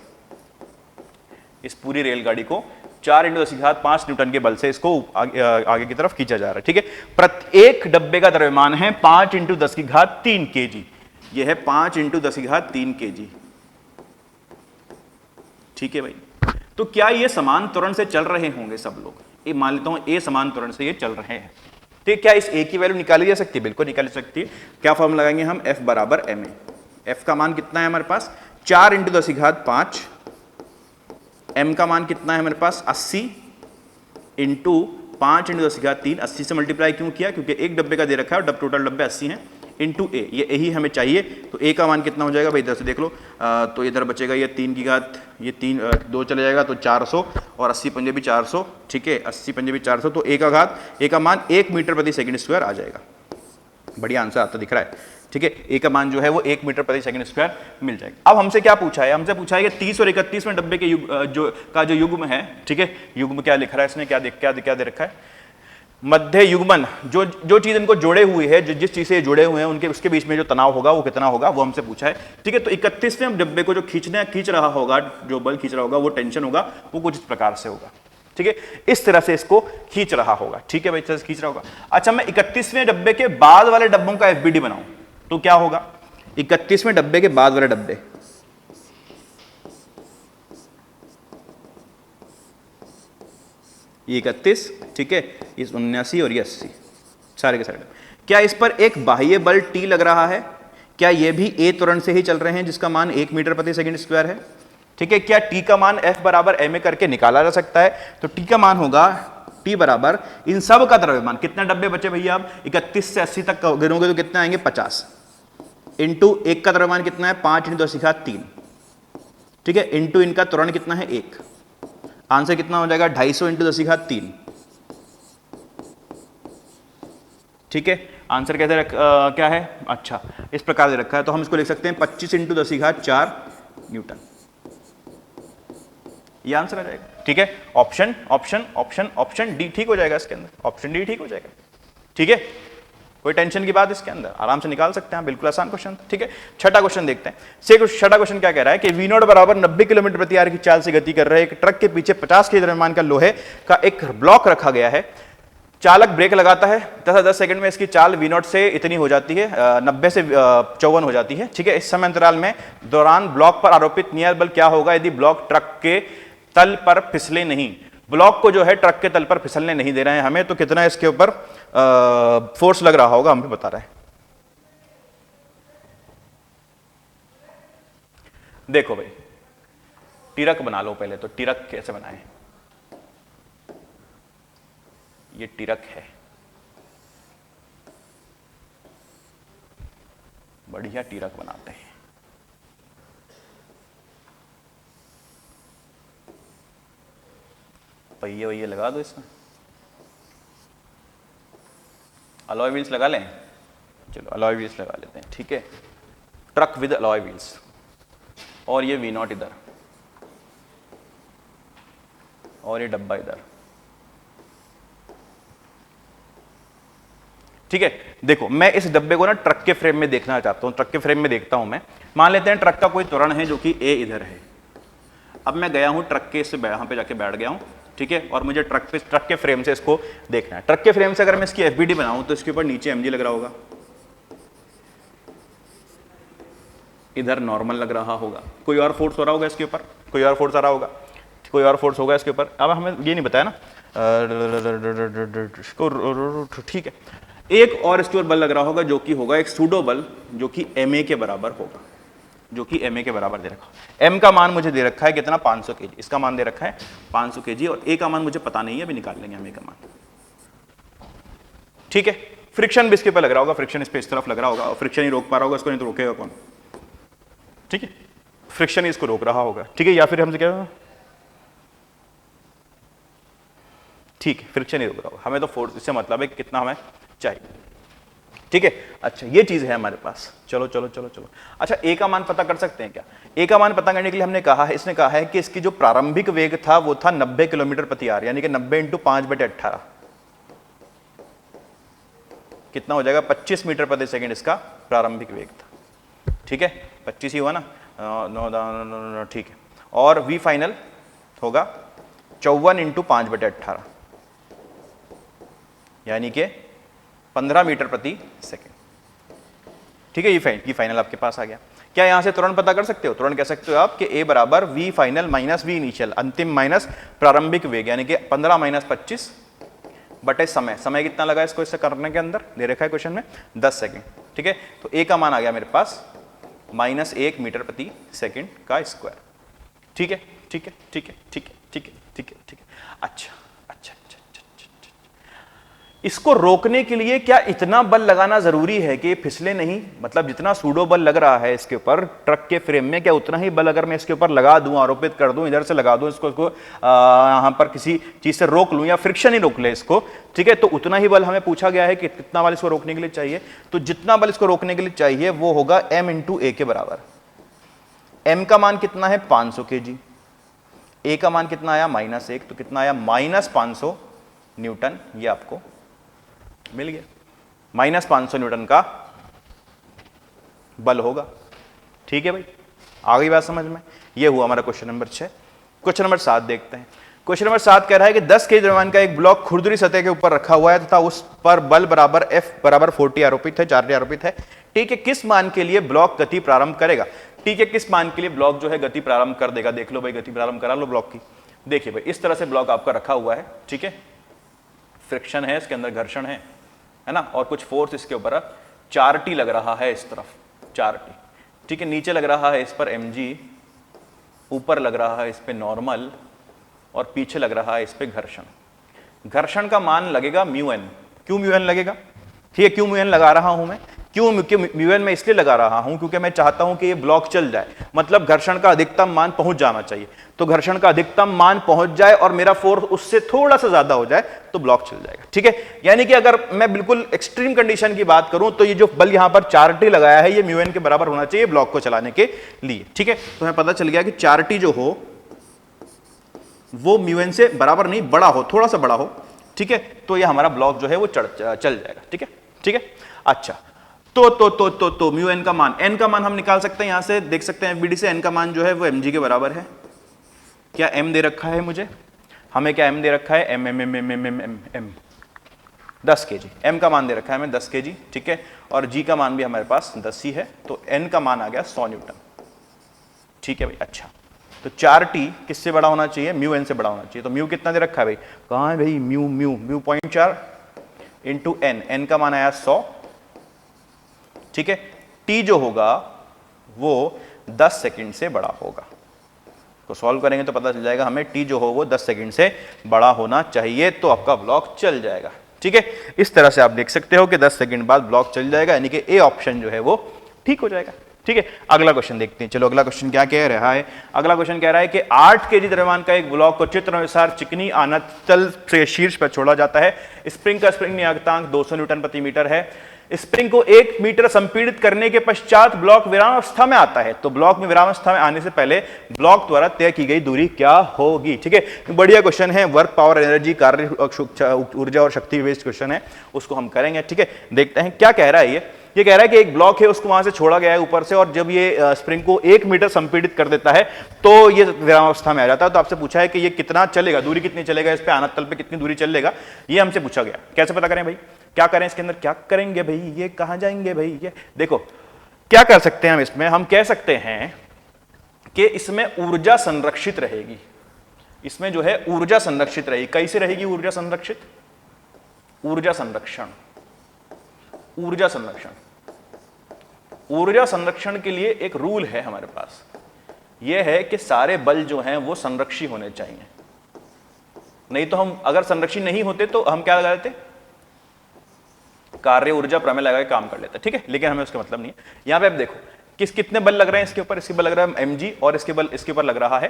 इस पूरी रेलगाड़ी को 4×10⁵ न्यूटन के बल से इसको आगे की तरफ खींचा जा रहा है, ठीक है। प्रत्येक डब्बे का द्रव्यमान है 5×10⁻³ kg। यह है 5×10⁻³ kg, ठीक है भाई। तो क्या ये समान त्वरण से चल रहे होंगे सब लोग? ये मान लेता हूं ए समान त्वरण से ये चल रहे हैं, ठीक। क्या इस ए की वैल्यू निकाली जा सकती है? बिल्कुल निकाली जा सकती है। क्या फॉर्मूला लगाएंगे हम? F बराबर ma। F का मान कितना है हमारे पास? 4×10⁵5। m का मान कितना है हमारे पास? 80 इंटू 5×10⁻³ 80 से मल्टीप्लाई क्यों किया? क्योंकि एक डब्बे का दे रखा है और टोटल डब्बे 80 हैं, इंटू ए, ये यही हमें चाहिए। तो ए का मान कितना हो जाएगा भाई? इधर से देख लो, तो इधर बचेगा ये 3 की घात, ये 3 2 चले जाएगा तो 400, और 80 पंजे भी 400, ठीक है। 80 पंजे भी 400, तो ए का घात, ए का मान 1 मीटर प्रति सेकंड स्क्वायर आ जाएगा। बढ़िया आंसर आता दिख रहा है, ठीक है। ए का मान जो है वो 1 मीटर प्रति सेकंड स्क्वायर मिल जाएगा। अब हमसे क्या पूछा है? हमसे पूछा है कि 30 और 31वें डब्बे के जो युग्म है, ठीक है। युग्म क्या लिख रहा है इसने? क्या दे रखा है? मध्य युग्मन, जो चीज इनको जोड़े हुए है, जिस चीज से जुड़े हुए हैं उनके उसके बीच में जो तनाव होगा वो कितना होगा, वो हमसे पूछा है, ठीक है। तो 31वें डब्बे को जो खींच रहा होगा, जो बल खींच रहा होगा, वो टेंशन होगा, वो कुछ इस प्रकार से होगा, ठीक है। इस तरह से इसको खींच रहा होगा, ठीक है भाई, इस तरह से खींच रहा होगा। अच्छा, मैं 31वें डब्बे के बाद वाले डब्बों का एफबीडी बनाऊं तो क्या होगा? 31वें डब्बे के बाद वाले डब्बे, ये 31, ठीक है, ये 79 और ये 80, सारे के सारे। क्या इस पर एक बाह्य बल T लग रहा है? क्या ये भी A त्वरण से ही चल रहे हैं जिसका मान 1 मीटर प्रति सेकंड स्क्वायर है, ठीक है। क्या T का मान F बराबर ma करके निकाला जा सकता है? तो T का मान होगा T बराबर इन सब का द्रव्यमान। कितने डब्बे बचे भैया? आप 31 से 80 तक गिनोगे तो कितने आएंगे? 50, इंटू एक का द्रव्यमान कितना है? 5×10⁻³, ठीक है, इंटू इनका त्वरण कितना है? 1। आंसर कितना हो जाएगा? 250 × 10⁻³, ठीक है। आंसर कैसे क्या है? अच्छा, इस प्रकार से रखा है, तो हम इसको लिख सकते हैं 25 × 10⁻⁴ न्यूटन। ये आंसर आ जाएगा, ठीक है। Option option option option D ठीक हो जाएगा इसके अंदर, ऑप्शन डी ठीक हो जाएगा, ठीक है। कोई टेंशन की बात इसके अंदर, आराम से निकाल सकते हैं, बिल्कुल आसान क्वेश्चन, ठीक है। छठा क्वेश्चन देखते हैं। छठा क्वेश्चन क्या कह रहा है कि V0 बराबर 90 किलोमीटर प्रति आवर की चाल से गति कर रहे एक ट्रक के पीछे 50 के द्रव्यमान का लोहे का एक ब्लॉक रखा गया है। चालक ब्रेक लगाता है, 10 सेकंड में इसकी चाल V0 से इतनी हो जाती है, 90 से 54 हो जाती है, ठीक है। इस समय अंतराल में दौरान ब्लॉक पर आरोपित नियत बल क्या होगा यदि ब्लॉक ट्रक के तल पर फिसले नहीं? ब्लॉक को जो है ट्रक के तल पर फिसलने नहीं दे रहे हैं हमें, तो कितना इसके ऊपर फोर्स लग रहा होगा हमें बता रहा है। देखो भाई, टिरक बना लो पहले, तो टिरक कैसे बनाएं? ये टिरक है, बढ़िया टिरक बनाते हैं। पहिए वहिए लगा दो इसमें, अलॉय व्हील्स लगा लें, चलो अलॉय व्हील्स लगा लेते हैं, ठीक है। ट्रक विद अलॉय व्हील्स, और ये V0 इधर, और ये डब्बा इधर, ठीक है। देखो, मैं इस डब्बे को ना ट्रक के फ्रेम में देखना चाहता हूं, ट्रक के फ्रेम में देखता हूं मैं। मान लेते हैं ट्रक का कोई त्वरण है जो कि A इधर है। अब मैं गया हूं ट्रक के, इससे यहां पे जाके बैठ गया हूं, ठीक है, और मुझे ट्रक के फ्रेम से इसको देखना है। ट्रक के फ्रेम से अगर मैं इसकी एफबीडी बनाऊं तो इसके ऊपर नीचे mg लग रहा होगा, इधर नॉर्मल लग रहा होगा, कोई और फोर्स हो रहा होगा इसके ऊपर, कोई और फोर्स आ रहा होगा, कोई और फोर्स होगा इसके ऊपर। अब हमें ये नहीं बताया ना, ठीक है। एक और इसके ऊपर बल लग रहा होगा जो कि होगा एक सूडो बल, जो कि ma के बराबर होगा, जो कि ma के बराबर दे रखा है। m का मान मुझे दे रखा है कितना, 500 kg, इसका मान दे रखा है 500 kg, और a का मान मुझे पता नहीं है, अभी निकाल लेंगे हम a का मान। ठीक है, फ्रिक्शन भी इसके ऊपर लग रहा होगा, फ्रिक्शन इस पे इस तरफ लग रहा होगा, और फ्रिक्शन ही रोक पा रहा होगा इसको, नहीं तो रोकेगा कौन। ठीक है, फ्रिक्शन ही इसको रोक रहा होगा। ठीक है, या फिर हमसे क्या, ठीक है, फ्रिक्शन ही रोक रहा होगा, हमें तो फोर्स इससे मतलब है कि कितना हमें चाहिए। ठीक है, अच्छा ये चीज है हमारे पास। चलो चलो चलो चलो, अच्छा ए का मान पता कर सकते हैं क्या? ए का मान पता करने के लिए हमने कहा है, इसने कहा है कि इसकी जो प्रारंभिक वेग था वो था 90 किलोमीटर प्रति आवर, यानी कि 90 × 5/18 कितना हो जाएगा, 25 मीटर प्रति सेकंड इसका प्रारंभिक वेग था। ठीक है, 25 ही हुआ ना, ठीक है। और वी फाइनल होगा 54 × 5/18 यानी कि 15 मीटर प्रति सेकंड। ठीक है, ये फाइनल आपके पास आ गया। क्या यहां से तुरंत पता कर सकते हो? तुरंत कह सकते हो आप कि a बराबर v final minus v initial, अंतिम माइनस प्रारंभिक वेग, यानी कि 15 - 25 बटे समय। समय कितना लगा इसको इससे करने के अंदर, दे रखा है क्वेश्चन में 10 सेकंड। ठीक है, तो a का मान आ गया मेरे पास -1 मीटर प्रति सेकंड का स्क्वायर। ठीक है, ठीक है, ठीक है, ठीक है, ठीक है, ठीक है, ठीक है। अच्छा अच्छा अच्छा अच्छा अच्छा, इसको रोकने के लिए क्या इतना बल लगाना जरूरी है कि फिसले नहीं? मतलब जितना सूडो बल लग रहा है इसके ऊपर ट्रक के फ्रेम में, क्या उतना ही बल अगर मैं इसके ऊपर लगा दूं, आरोपित कर दूं, इधर से लगा दूं इसको यहां पर किसी चीज से रोक लूं, या फ्रिक्शन ही रोक ले इसको, ठीक है, तो उतना ही बल हमें पूछा गया है कि कितना बल इसको रोकने के लिए चाहिए। तो जितना बल इसको रोकने के लिए चाहिए वो होगा m × a के बराबर। m का मान कितना है, 500 kg, a का मान कितना आया, -1, तो कितना आया, -500 न्यूटन, ये आपको मिल गया। -500 न्यूटन का बल होगा। ठीक है भाई, आ गई बात समझ में? ये हुआ हमारा क्वेश्चन नंबर 6। क्वेश्चन नंबर 7 देखते हैं। क्वेश्चन नंबर 7 कह रहा है कि 10 kg द्रव्यमान का एक ब्लॉक खुरदुरी सतह के ऊपर रखा हुआ है तथा उस पर बल बराबर F बराबर 40 आरोपित है, 4 आरोपित है। ठीक है, किस मान के लिए ब्लॉक गति प्रारंभ करेगा? ठीक है, किस मान के लिए ब्लॉक जो है गति प्रारंभ कर देगा? देख लो भाई, गति प्रारंभ करा लो ब्लॉक की। देखिए भाई, इस तरह से ब्लॉक आपका रखा हुआ है। ठीक है, फ्रिक्शन है, इसके अंदर घर्षण है ना, और कुछ फोर्स इसके ऊपर 4T लग रहा है इस तरफ, 4T। ठीक है, नीचे लग रहा है इस पर mg, ऊपर लग रहा है इस पे नॉर्मल, और पीछे लग रहा है इस पे घर्षण। घर्षण का मान लगेगा μn। क्यों μn लगेगा? ठीक है, क्यों μn लगा रहा हूं मैं? क्यों μn मैं इसलिए लगा रहा हूं क्योंकि मैं चाहता हूं कि ये ब्लॉक चल जाए, मतलब घर्षण का अधिकतम मान पहुंच जाना चाहिए। तो घर्षण का अधिकतम मान पहुंच जाए और मेरा फोर्स उससे थोड़ा सा ज्यादा हो जाए तो ब्लॉक चल जाएगा। ठीक है, यानी कि अगर मैं बिल्कुल एक्सट्रीम कंडीशन की बात करूं तो ये जो बल यहां पर 4T लगाया है ये μn के बराबर होना चाहिए ब्लॉक को चलाने के लिए। ठीक है, तो हमें पता चल गया कि 4T जो हो वो μn से बराबर नहीं, बड़ा हो, थोड़ा सा बड़ा हो। ठीक है, तो ये हमारा ब्लॉक जो है वो चल जाएगा। ठीक है, ठीक है। अच्छा, तो μn का मान, n का मान हम निकाल सकते हैं, यहां से देख सकते हैं FBD से n का मान जो है वो mg के बराबर है। क्या m दे रखा है मुझे? हमें क्या m दे रखा है? m 10 kg। m का मान दे रखा है हमें 10 kg। ठीक है, और g का मान भी हमारे पास 10 ही है, तो n का मान आ गया 100 न्यूटन। ठीक है भाई, अच्छा, तो 4T किससे बड़ा होना चाहिए? μn से बड़ा होना चाहिए। तो म्यू कितना दे रखा है भाई? कहां है भाई? म्यू 0.4 इंटू n का मान आया 100। ठीक है, t जो होगा वो 10 सेकंड से बड़ा होगा। तो सॉल्व करेंगे तो पता चल जाएगा हमें t जो हो वो 10 सेकंड से बड़ा होना चाहिए, तो आपका ब्लॉक चल जाएगा। ठीक है, इस तरह से आप देख सकते हो कि 10 सेकंड बाद ब्लॉक चल जाएगा, यानी कि ए ऑप्शन जो है वो ठीक हो जाएगा। ठीक है, अगला क्वेश्चन देखते हैं। चलो, अगला क्वेश्चन क्या कह रहा है? अगला क्वेश्चन कह रहा है कि 8 kg द्रव्यमान का एक ब्लॉक को चित्रानुसार चिकनी अनतल से शीर्ष पर छोड़ा जाता है। स्प्रिंग का स्प्रिंग नियतांक 200 न्यूटन प्रति मीटर है। स्प्रिंग को 1 मीटर संपीड़ित करने के पश्चात ब्लॉक विरामावस्था में आता है। तो ब्लॉक में विरामावस्था में आने से पहले ब्लॉक द्वारा तय की गई दूरी क्या होगी? ठीक है, बढ़िया क्वेश्चन है, वर्क, पावर, एनर्जी, कार्य, ऊर्जा और शक्ति बेस्ड क्वेश्चन है, उसको हम करेंगे। ठीक है, देखते हैं क्या कह रहा है ये कह रहा है कि एक ब्लॉक है, उसको वहां से छोड़ा गया है ऊपर से, और जब ये स्प्रिंग को 1 मीटर संपीड़ित कर देता है तो ये विरामावस्था में आ जाता है। तो आपसे पूछा है कि ये कितना चलेगा, दूरी कितनी चलेगा, इस पे अनंत तल पे कितनी दूरी चलेगा, ये हमसे पूछा गया। कैसे पता करें भाई? क्या करें इसके अंदर? क्या करेंगे भाई? ये कहां जाएंगे भाई? ये देखो, क्या कर सकते हैं हम इसमें, हम कह सकते हैं कि इसमें ऊर्जा संरक्षित रहेगी, इसमें जो है ऊर्जा संरक्षित रहेगी। कैसे रहेगी ऊर्जा संरक्षित? ऊर्जा संरक्षण, ऊर्जा संरक्षण, ऊर्जा संरक्षण के लिए एक रूल है हमारे पास, यह है कि सारे बल जो हैं वो संरक्षित होने चाहिए, नहीं तो हम अगर संरक्षित नहीं होते तो हम क्या लगा देते, कार्य ऊर्जा प्रमेय लगा के काम कर लेते, ठीक है, लेकिन हमें उसका मतलब नहीं है। यहां पे आप देखो कितने बल लग रहे हैं इसके ऊपर, इसके बल लग रहा है mg और इसके बल इसके ऊपर लग रहा है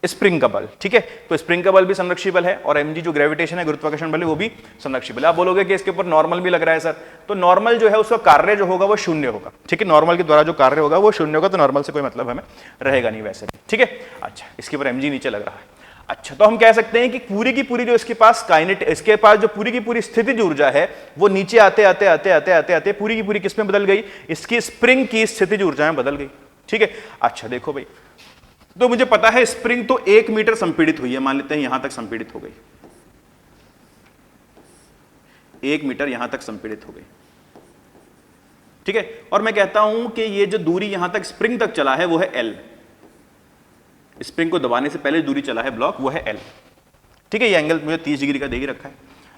स्प्रिंग का बल, ठीक है, तो स्प्रिंग का बल भी संरक्षित बल है और mg जो ग्रेविटेशन है, गुरुत्वाकर्षण बल है, वो भी संरक्षित बल है। आप बोलोगे कि इसके ऊपर नॉर्मल भी लग रहा है सर, तो नॉर्मल जो है उसका कार्य जो होगा वो शून्य होगा, ठीक है, नॉर्मल के द्वारा जो कार्य होगा वो शून्य होगा, तो नॉर्मल से कोई मतलब हमें रहेगा नहीं वैसे भी, ठीक है। अच्छा, इसके ऊपर mg नीचे लग रहा है। अच्छा, तो हम कह सकते हैं कि पूरी की पूरी जो इसके पास काइनेट, इसके पास जो पूरी की पूरी स्थितिज ऊर्जा है वो नीचे आते आते आते आते आते आते पूरी की पूरी किसमें बदल गई, इसकी स्प्रिंग की स्थितिज ऊर्जा में बदल गई, ठीक है। अच्छा देखो भाई, तो मुझे पता है स्प्रिंग तो 1 मीटर संपीड़ित हुई है, मान लेते हैं यहां तक संपीड़ित हो गई, 1 मीटर यहां तक संपीड़ित हो गई, ठीक है, और मैं कहता हूं कि ये जो दूरी यहां तक स्प्रिंग तक चला है वो है L, स्प्रिंग को दबाने से पहले दूरी चला है ब्लॉक, वो है L, ठीक है, ये एंगल मुझे 30 डिग्री का दे ही रखा है।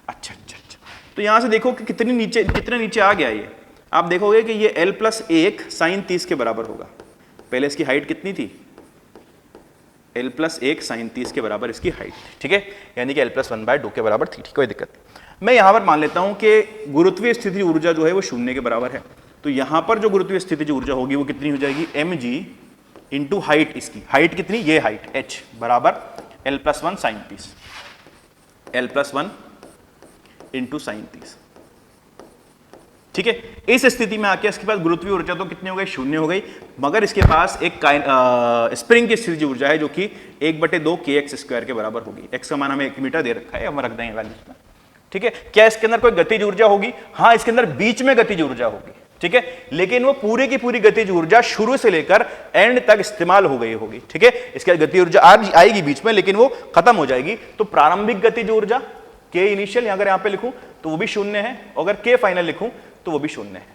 अच्छा अच्छा अच्छा, तो यहां से देखो कि कितने नीचे आ गया ये, आप देखोगे कि ये L+1 sin 30 के बराबर होगा। पहले इसकी हाइट कितनी थी, L+1 sin 30 के बराबर इसकी हाइट, ठीक है, यानी कि L+1/2 के बराबर थी, ठीक, कोई दिक्कत नहीं। मैं यहां पर मान लेता हूं कि गुरुत्वीय स्थिति ऊर्जा जो है वो 0 के बराबर है, तो यहां पर जो गुरुत्वीय स्थिति ऊर्जा होगी वो कितनी हो जाएगी, mg इंटू हाइट, इसकी हाइट कितनी, ये हाइट h बराबर L+1 sin 30, L+1 into sin 30, ठीक है। इस स्थिति में आके इसके पास गुरुत्वीय ऊर्जा तो कितनी हो गई, 0 हो गई, मगर इसके पास एक स्प्रिंग की स्थिति ऊर्जा है जो कि 1/2 kx² के बराबर होगी। x का मान हमें 1 मीटर दे रखा है, हम रख देंगे वैल्यू में, ठीक है। क्या इसके अंदर कोई गतिज ऊर्जा होगी, हाँ इसके अंदर बीच में गतिज ऊर्जा होगी, ठीक है, लेकिन वो पूरी की पूरी गतिज ऊर्जा शुरू से लेकर एंड तक इस्तेमाल हो गई होगी, ठीक है। इसके गतिज ऊर्जा आएगी बीच में, लेकिन वो खत्म हो जाएगी, तो प्रारंभिक गतिज ऊर्जा k इनिशियल अगर यहां पे लिखूं तो वो भी 0 है, अगर k फाइनल लिखूं तो वो भी 0 है,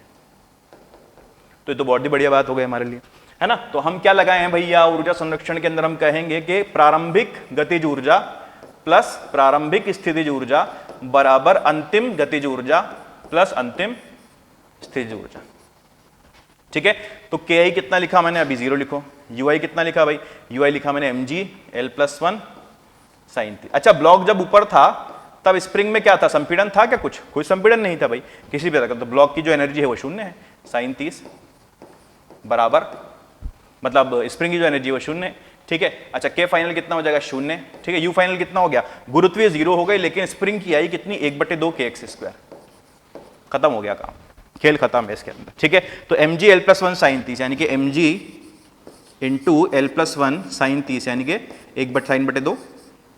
तो ये तो बहुत ही बढ़िया बात हो गई हमारे लिए, है ना। तो हम क्या लगाए हैं भैया, ऊर्जा संरक्षण के अंदर हम कहेंगे कि प्रारंभिक गतिज ऊर्जा प्लस प्रारंभिक स्थितिज ऊर्जा बराबर अंतिम गतिज ऊर्जा प्लस अंतिम स्थितिज ऊर्जा, ठीक है। तो Ki कितना लिखा मैंने, अभी 0 लिखो। Ui कितना लिखा भाई, Ui लिखा मैंने mg L+1 sin 30। अच्छा, ब्लॉक जब ऊपर था तब स्प्रिंग में क्या था, संपीड़न था क्या, कोई संपीड़न नहीं था भाई किसी भी तरह का, तो ब्लॉक की जो एनर्जी है वो 0 है, sin 30 बराबर, मतलब स्प्रिंग की जो एनर्जी है वो 0 है, ठीक है। अच्छा, K फाइनल कितना हो जाएगा, 0, ठीक है। U फाइनल कितना हो गया, गुरुत्वीय 0 हो गई, लेकिन स्प्रिंग की आई कितनी, 1/2 kx², खत्म हो गया काम, खेल खत्म है इसके अंदर, ठीक है। तो mg L+1 sin 30 यानी कि mg इंटू L+1 sin 30 यानी कि 1/2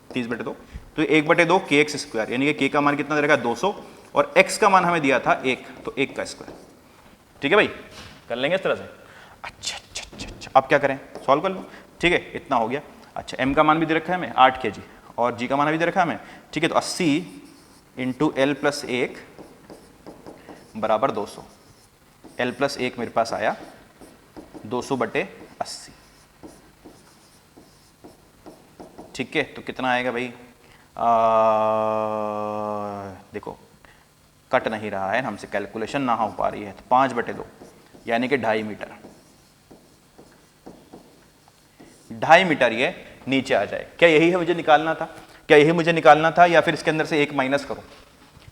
30/2, तो 1/2 kx² यानी कि k का मान कितना दे रखा है, 200, और x का मान हमें दिया था 1, तो 1 का स्क्वायर, ठीक है भाई, कर लेंगे इस तरह से। अच्छा अच्छा अच्छा अच्छा, अब क्या करें, सॉल्व कर लो, ठीक है, इतना हो गया। अच्छा, m का मान भी दे रखा है हमें 8 kg और g का मान भी दे रखा है हमें, ठीक है, तो 80 इंटू L+1 बराबर 200, L+1 मेरे पास आया 200/80, ठीक है। तो कितना आएगा भाई, देखो कट नहीं रहा है, हमसे कैलकुलेशन ना हो पा रही है, तो 5/2 यानी कि 2.5 मीटर, 2.5 मीटर ये नीचे आ जाए। क्या यही है मुझे निकालना था, क्या यही मुझे निकालना था, या फिर इसके अंदर से 1 माइनस करो,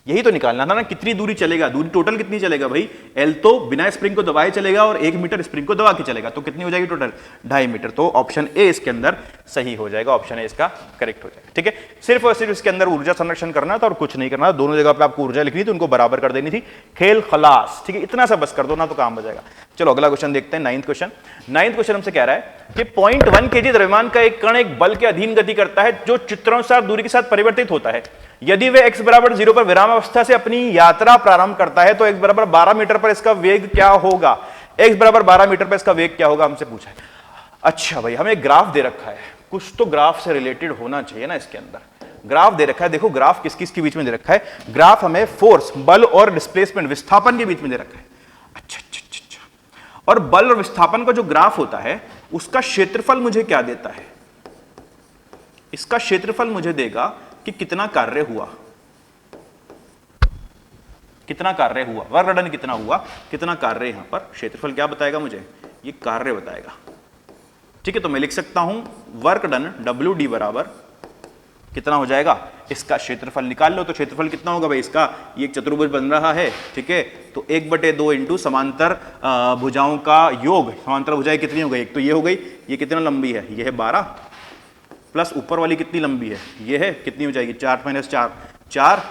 यही तो निकालना था ना, कितनी दूरी चलेगा, दूरी टोटल कितनी चलेगा भाई, L तो बिना स्प्रिंग को दबाए चलेगा और 1 मीटर स्प्रिंग को दबा के चलेगा, तो कितनी हो जाएगी टोटल, 2.5 मीटर, तो ऑप्शन ए इसके अंदर सही हो जाएगा, ऑप्शन ए इसका करेक्ट हो जाएगा, ठीक है। सिर्फ और सिर्फ इसके अंदर ऊर्जा संरक्षण करना था और कुछ नहीं करना था, दोनों जगह पे आपको ऊर्जा लिखनी थी, उनको बराबर कर देनी थी, खेल खलास, ठीक है, इतना सा बस कर दो ना तो काम हो जाएगा। चलो अगला क्वेश्चन देखते हैं, 9th क्वेश्चन। 9th क्वेश्चन हमसे कह रहा है कि 0.1 kg द्रव्यमान का एक कण एक बल के अधीन गति करता है जो चित्रानुसार दूरी के साथ परिवर्तित होता है। यदि वे x बराबर 0 पर विराम अवस्था से अपनी यात्रा प्रारंभ करता है तो x बराबर 12 मीटर पर इसका वेग क्या होगा, x बराबर 12 मीटर पर इसका वेग क्या होगा, हमसे पूछा है। अच्छा भाई, हमें ग्राफ दे रखा है, कुछ तो ग्राफ से रिलेटेड होना चाहिए ना, इसके अंदर ग्राफ दे रखा है। देखो ग्राफ किस किस के बीच में दे रखा है, ग्राफ हमें फोर्स, बल और डिस्प्लेसमेंट, विस्थापन के बीच में दे रखा है। अच्छा अच्छा अच्छा अच्छा। और बल और विस्थापन का जो ग्राफ होता है उसका क्षेत्रफल मुझे क्या देता है? इसका क्षेत्रफल मुझे देगा कि कितना कार्य हुआ, कितना कार्य हुआ, वर्क डन कितना हुआ, कितना कार्य। यहां पर क्षेत्रफल क्या बताएगा मुझे? ये कार्य बताएगा। ठीक है, तो मैं लिख सकता हूं वर्क डन WD बराबर कितना हो जाएगा, इसका क्षेत्रफल निकाल लो। तो क्षेत्रफल कितना होगा भाई इसका? ये एक चतुर्भुज बन रहा है, ठीक है, तो 1/2 इंटू समांतर भुजाओं का योग। समांतर भुजाएं कितनी हो गई? एक तो ये हो गई, ये कितना लंबी है? ये है 12, प्लस ऊपर वाली कितनी लंबी है? ये है, कितनी हो जाएगी? 4 - 4, 4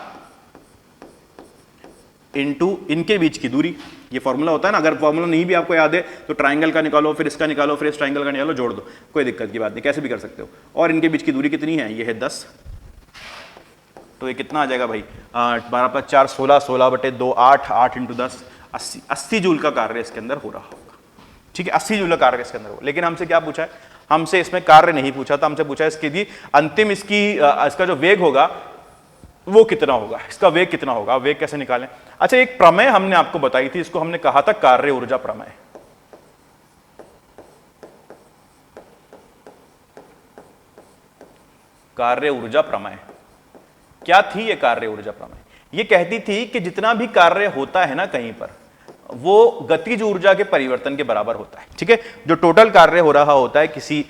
इंटू इनके बीच की दूरी। ये फॉर्मूला होता है ना, अगर फॉर्मूला नहीं भी आपको याद है तो ट्राइंगल का निकालो, फिर इसका निकालो, फिर इस ट्राइंगल का निकालो, जोड़ दो, कोई दिक्कत की बात नहीं, कैसे भी कर सकते हो। और इनके बीच की दूरी कितनी है? ये है 10। तो ये कितना आ जाएगा भाई? 12 + 4 16, 16/2 8, 8 इंटू 10 80, 80 जूल का कार्य इसके अंदर हो रहा होगा। ठीक है, 80 जूल का कार्य इसके अंदर होगा। लेकिन हमसे क्या पूछा है? हमसे इसमें कार्य नहीं पूछा था, हमसे पूछा है इसके लिए अंतिम इसका जो वेग होगा वो कितना होगा, इसका वेग कितना होगा, वेग कैसे निकालें। अच्छा, एक प्रमेय हमने आपको बताई थी, इसको हमने कहा था कार्य ऊर्जा प्रमेय। कार्य ऊर्जा प्रमेय क्या थी? ये कार्य ऊर्जा प्रमेय ये कहती थी कि जितना भी कार्य होता है ना कहीं पर, वो गतिज ऊर्जा के परिवर्तन के बराबर होता है। ठीक है, जो टोटल कार्य हो रहा होता है किसी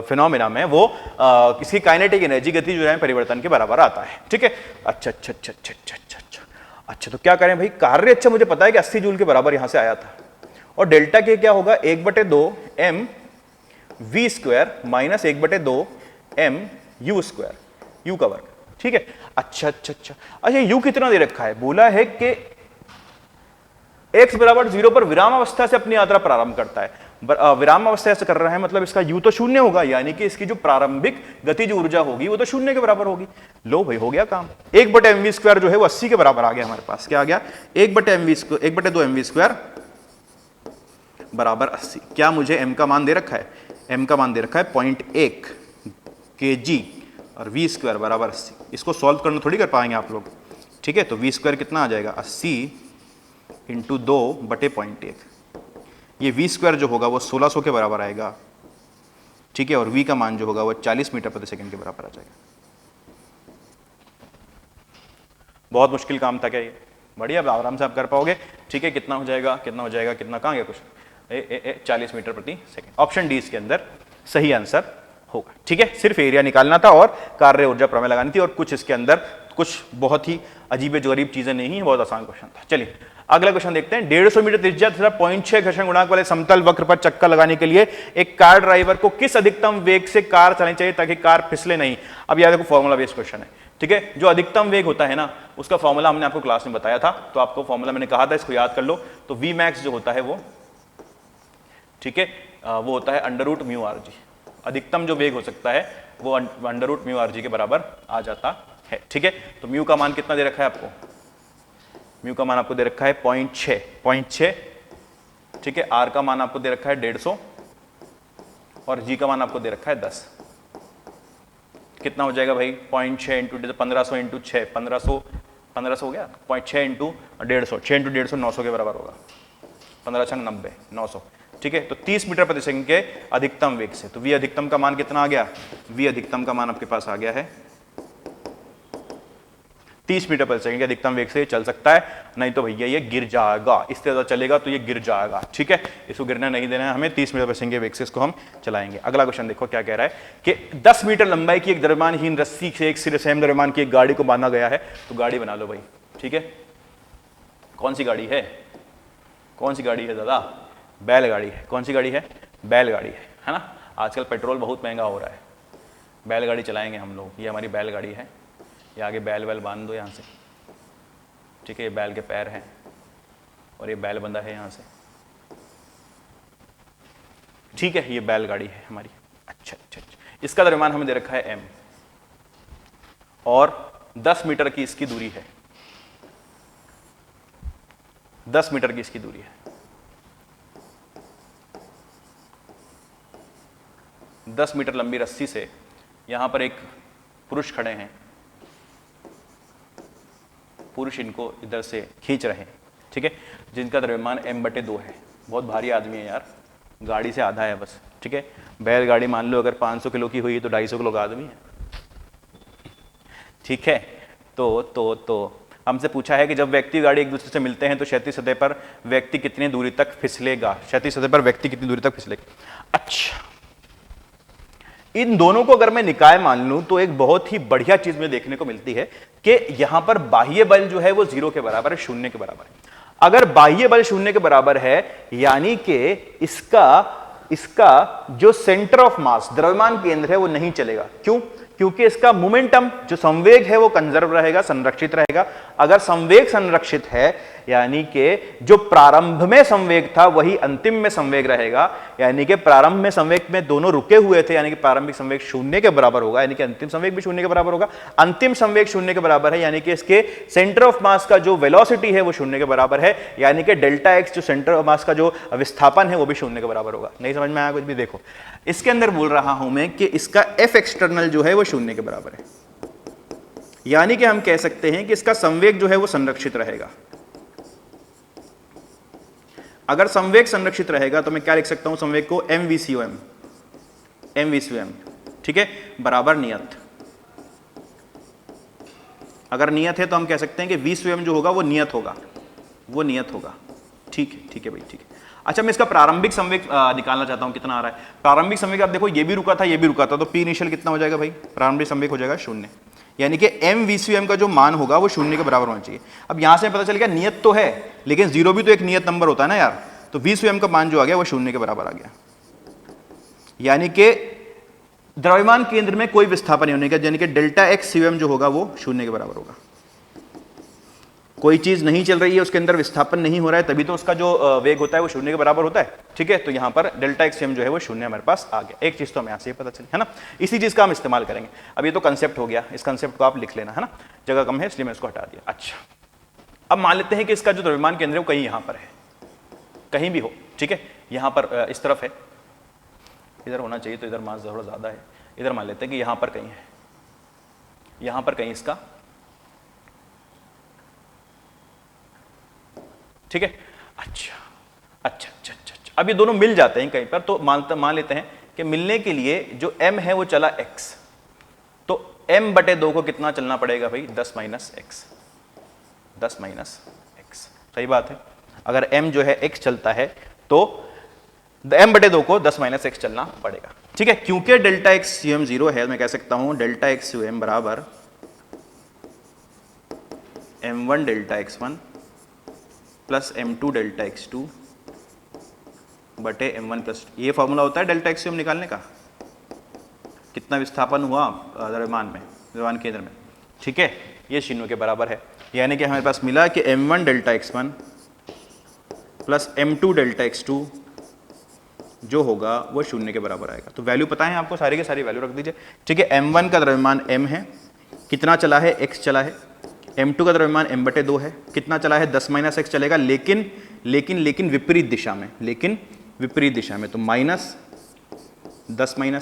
फिनोमेना में, वो किसी काइनेटिक एनर्जी गतिज ऊर्जा में परिवर्तन के बराबर आता है। ठीक है, अच्छा अच्छा अच्छा अच्छा अच्छा अच्छा अच्छा अच्छा, तो क्या करें भाई? कार्य अच्छा मुझे पता है कि 80 जूल के बराबर यहां से आया था, और डेल्टा के क्या होगा? 1/2 mv² माइनस 1/2 mu², यू का वर्ग। ठीक है, अच्छा अच्छा अच्छा अच्छा, यू कितना दे रखा है? बोला है कि x बराबर 0 पर विराम अवस्था से अपनी यात्रा प्रारंभ करता है। विराम अवस्था से कर रहा है, मतलब इसका u तो 0 होगा, यानी कि इसकी जो प्रारंभिक गतिज ऊर्जा होगी वो तो 0 के बराबर होगी। लो भाई, हो गया काम। 1/mv² जो है वो 80 के बराबर आ गया हमारे पास। क्या आ गया? 1/2 mv² बराबर 80। क्या मुझे m का मान दे रखा है? m का मान दे रखा है 0.1 kg और v² बराबर 80। इसको सॉल्व करना थोड़ी कर पाएंगे आप लोग। ठीक है, तो v² कितना आ जाएगा? 80 इंटू 2/0.1। ये v² जो होगा वो 1600 के बराबर आएगा। ठीक है, और v का मान जो होगा वो 40 मीटर प्रति सेकंड के बराबर आ जाएगा। बहुत मुश्किल काम था क्या ये? बढ़िया, आराम से आप कर पाओगे। ठीक है, कितना हो जाएगा, कितना हो जाएगा, कितना, कहाँ गया कुछ? 40 मीटर प्रति सेकंड। ऑप्शन डी इसके अंदर सही आंसर होगा। ठीक है, सिर्फ एरिया निकालना था और कार्य ऊर्जा प्रमेय लगानी थी, और कुछ इसके अंदर कुछ बहुत ही अजीब गरीब चीजें नहीं है, बहुत आसान क्वेश्चन था। चलिए अगला क्वेश्चन देखते हैं। 150 मीटर त्रिज्या तथा 0.6 घर्षण गुणांक वाले समतल वक्र पर चक्कर लगाने के लिए एक कार ड्राइवर को किस अधिकतम वेग से कार चलानी चाहिए ताकि कार फिसले नहीं? अब याद देखो, फॉर्मूला बेस्ड क्वेश्चन है। ठीक है, जो अधिकतम वेग होता है ना, उसका फॉर्मूला हमने आपको क्लास में बताया था, तो आपको फॉर्मूला मैंने कहा था, इसको याद कर लो। तो वी मैक्स जो होता है वो, ठीक है, वो होता है √μrg। अधिकतम जो वेग हो सकता है वो √μrg के बराबर आ जाता है। ठीक है, तो म्यू का मान कितना दे रखा है आपको? म्यू का मान आपको दे रखा है 0.6। ठीक है, आर का मान आपको दे रखा है 150 और जी का मान आपको दे रखा है 10। कितना हो जाएगा भाई? 0.6 इंटू 1500 इंटू 6, 1500 हो गया। 0.6 इंटू 150, 6 इंटू 150 900 के बराबर होगा। 15×6 90, 900। ठीक है, तो 30 मीटर प्रति सेकंड के अधिकतम वेग से, तो वी अधिकतम का मान कितना आ गया? वी अधिकतम का मान आपके पास आ गया है 30 मीटर प्रति सेकंड के अधिकतम वेग से चल सकता है, नहीं तो भैया ये गिर जाएगा। इससे ज्यादा चलेगा तो ये गिर जाएगा। ठीक है, इसको गिरना नहीं देना है हमें, 30 मीटर प्रति सेकंड के वेग से इसको हम चलाएंगे। अगला क्वेश्चन देखो क्या कह रहा है कि 10 मीटर लंबाई की एक द्रव्यमानहीन रस्सी से एक सिरे सेम द्रव्यमान की एक गाड़ी को बांधा गया है। तो गाड़ी बना लो भाई। ठीक है, कौन सी गाड़ी है? कौन सी गाड़ी है दादा? बैलगाड़ी है। कौन सी गाड़ी है? बैलगाड़ी है ना। आजकल पेट्रोल बहुत महंगा हो रहा है, बैलगाड़ी चलाएंगे हम लोग। ये हमारी बैलगाड़ी है, ये आगे बैल वैल बांध दो यहाँ से। ठीक है, ये बैल के पैर हैं और ये बैल बंधा है यहाँ से। ठीक है, ये बैलगाड़ी है हमारी। अच्छा अच्छा अच्छा, इसका द्रव्यमान हमें दे रखा है m और 10 मीटर की इसकी दूरी है। 10 मीटर की इसकी दूरी है। 10 मीटर लंबी रस्सी से यहां पर एक पुरुष खड़े हैं, पुरुष इनको इधर से खींच रहे हैं। ठीक है, जिनका द्रव्यमान m/2 है। बहुत भारी आदमी है यार, गाड़ी से आधा है बस, ठीक है। बैलगाड़ी मान लो अगर 500 किलो की हुई तो 250 किलो का आदमी है, ठीक है। तो हमसे पूछा है कि जब व्यक्ति गाड़ी एक दूसरे से मिलते हैं तो क्षैतिज सतह पर व्यक्ति कितनी दूरी तक फिसलेगा, क्षैतिज सतह पर व्यक्ति कितनी दूरी तक फिसलेगा। अच्छा, इन दोनों को अगर मैं निकाय मान लूं तो एक बहुत ही बढ़िया चीज में देखने को मिलती है कि यहां पर बाह्य बल जो है वो 0 के बराबर है, 0 के बराबर है। अगर बाह्य बल 0 के बराबर है यानी कि इसका जो सेंटर ऑफ मास, द्रव्यमान केंद्र है, वो नहीं चलेगा। क्यों? क्योंकि इसका मोमेंटम, जो संवेग है, वो कंजर्व रहेगा, संरक्षित रहेगा। अगर संवेग संरक्षित है यानी कि जो प्रारंभ में संवेग था वही अंतिम में संवेग रहेगा, यानी कि प्रारंभ में संवेग में दोनों रुके हुए थे, यानी कि प्रारंभिक संवेग 0 के बराबर होगा, यानी कि अंतिम संवेग भी 0 के बराबर होगा। अंतिम संवेग 0 के बराबर है यानी कि इसके सेंटर ऑफ मास का जो वेलोसिटी है वो 0 के बराबर है, यानी कि डेल्टा एक्स जो सेंटर ऑफ मास का जो विस्थापन है वो भी 0 के बराबर होगा। नहीं समझ में आया कुछ भी? देखो इसके अंदर बोल रहा हूं मैं कि इसका एफ एक्सटर्नल जो है वो 0 के बराबर है, यानी कि हम कह सकते हैं कि इसका संवेग जो है वो संरक्षित रहेगा। अगर संवेग संरक्षित रहेगा तो मैं क्या लिख सकता हूं संवेग को? mvcom, ठीक है, बराबर नियत। अगर नियत है तो हम कह सकते हैं कि vcom जो होगा वो नियत होगा, वो नियत होगा। ठीक है, ठीक है भाई, ठीक है। अच्छा, मैं इसका प्रारंभिक संवेग निकालना चाहता हूं, कितना आ रहा है प्रारंभिक संवेग। आप देखो ये भी रुका था, ये भी रुका था, तो पी इनिशियल कितना हो जाएगा भाई? प्रारंभिक संवेग हो जाएगा 0, यानी कि mvcm का जो मान होगा वो 0 के बराबर होना चाहिए। अब यहां से पता चल गया नियत तो है, लेकिन 0 भी तो एक नियत नंबर होता है ना यार, तो vcm का मान जो आ गया वो 0 के बराबर आ गया, यानी कि द्रव्यमान केंद्र में कोई विस्थापन नहीं होने का, यानी कि डेल्टा एक्स cm जो होगा वो 0 के बराबर होगा। कोई चीज नहीं चल रही है, उसके अंदर विस्थापन नहीं हो रहा है, तभी तो उसका जो वेग होता है वो 0 के बराबर होता है, ठीक है। तो यहां पर डेल्टा एक्स cm जो है वो 0 हमारे पास आ गया। एक चीज तो हमें यहां से पता चली है ना, इसी चीज का हम इस्तेमाल करेंगे। अब ये तो कंसेप्ट हो गया, इस कंसेप्ट को आप लिख लेना है ना, जगह कम है इसलिए मैं इसको हटा दिया। अच्छा, अब मान लेते हैं कि इसका जो द्रव्यमान केंद्र है वो कहीं यहां पर है, कहीं भी हो, ठीक है। यहां पर इस तरफ है, इधर होना चाहिए तो इधर मास थोड़ा ज्यादा है, इधर मान लेते हैं कि यहां पर कहीं है, यहां पर कहीं इसका, ठीक है। अच्छा अच्छा अच्छा अच्छा, अब ये दोनों मिल जाते हैं कहीं पर, तो मान लेते हैं कि मिलने के लिए जो m है वो चला x, तो m/2 को कितना चलना पड़ेगा भाई? 10 - x, 10 - x, सही बात है। अगर m जो है x चलता है तो m/2 को 10 - x चलना पड़ेगा, ठीक है। क्योंकि डेल्टा एक्स cm 0 है, मैं कह सकता हूं डेल्टा एक्स cm बराबर m1 delta x1 plus m2 delta x2 बटे m1 प्लस, ये फॉर्मूला होता है डेल्टा एक्स cm निकालने का, कितना विस्थापन हुआ द्रव्यमान में, द्रव्यमान केंद्र में, ठीक है। ये 0 के बराबर है, यानी कि हमारे पास मिला कि m1 delta x1 plus m2 delta x2 जो होगा वो 0 के बराबर आएगा। तो वैल्यू पता है आपको, सारी की सारी वैल्यू रख दीजिए, ठीक है। m1 का द्रव्यमान m है, कितना चला है? x चला है। m2 का द्रव्यमान m/2 है, कितना चला है? 10 - x चलेगा, लेकिन विपरीत दिशा में, लेकिन विपरीत दिशा में, तो -10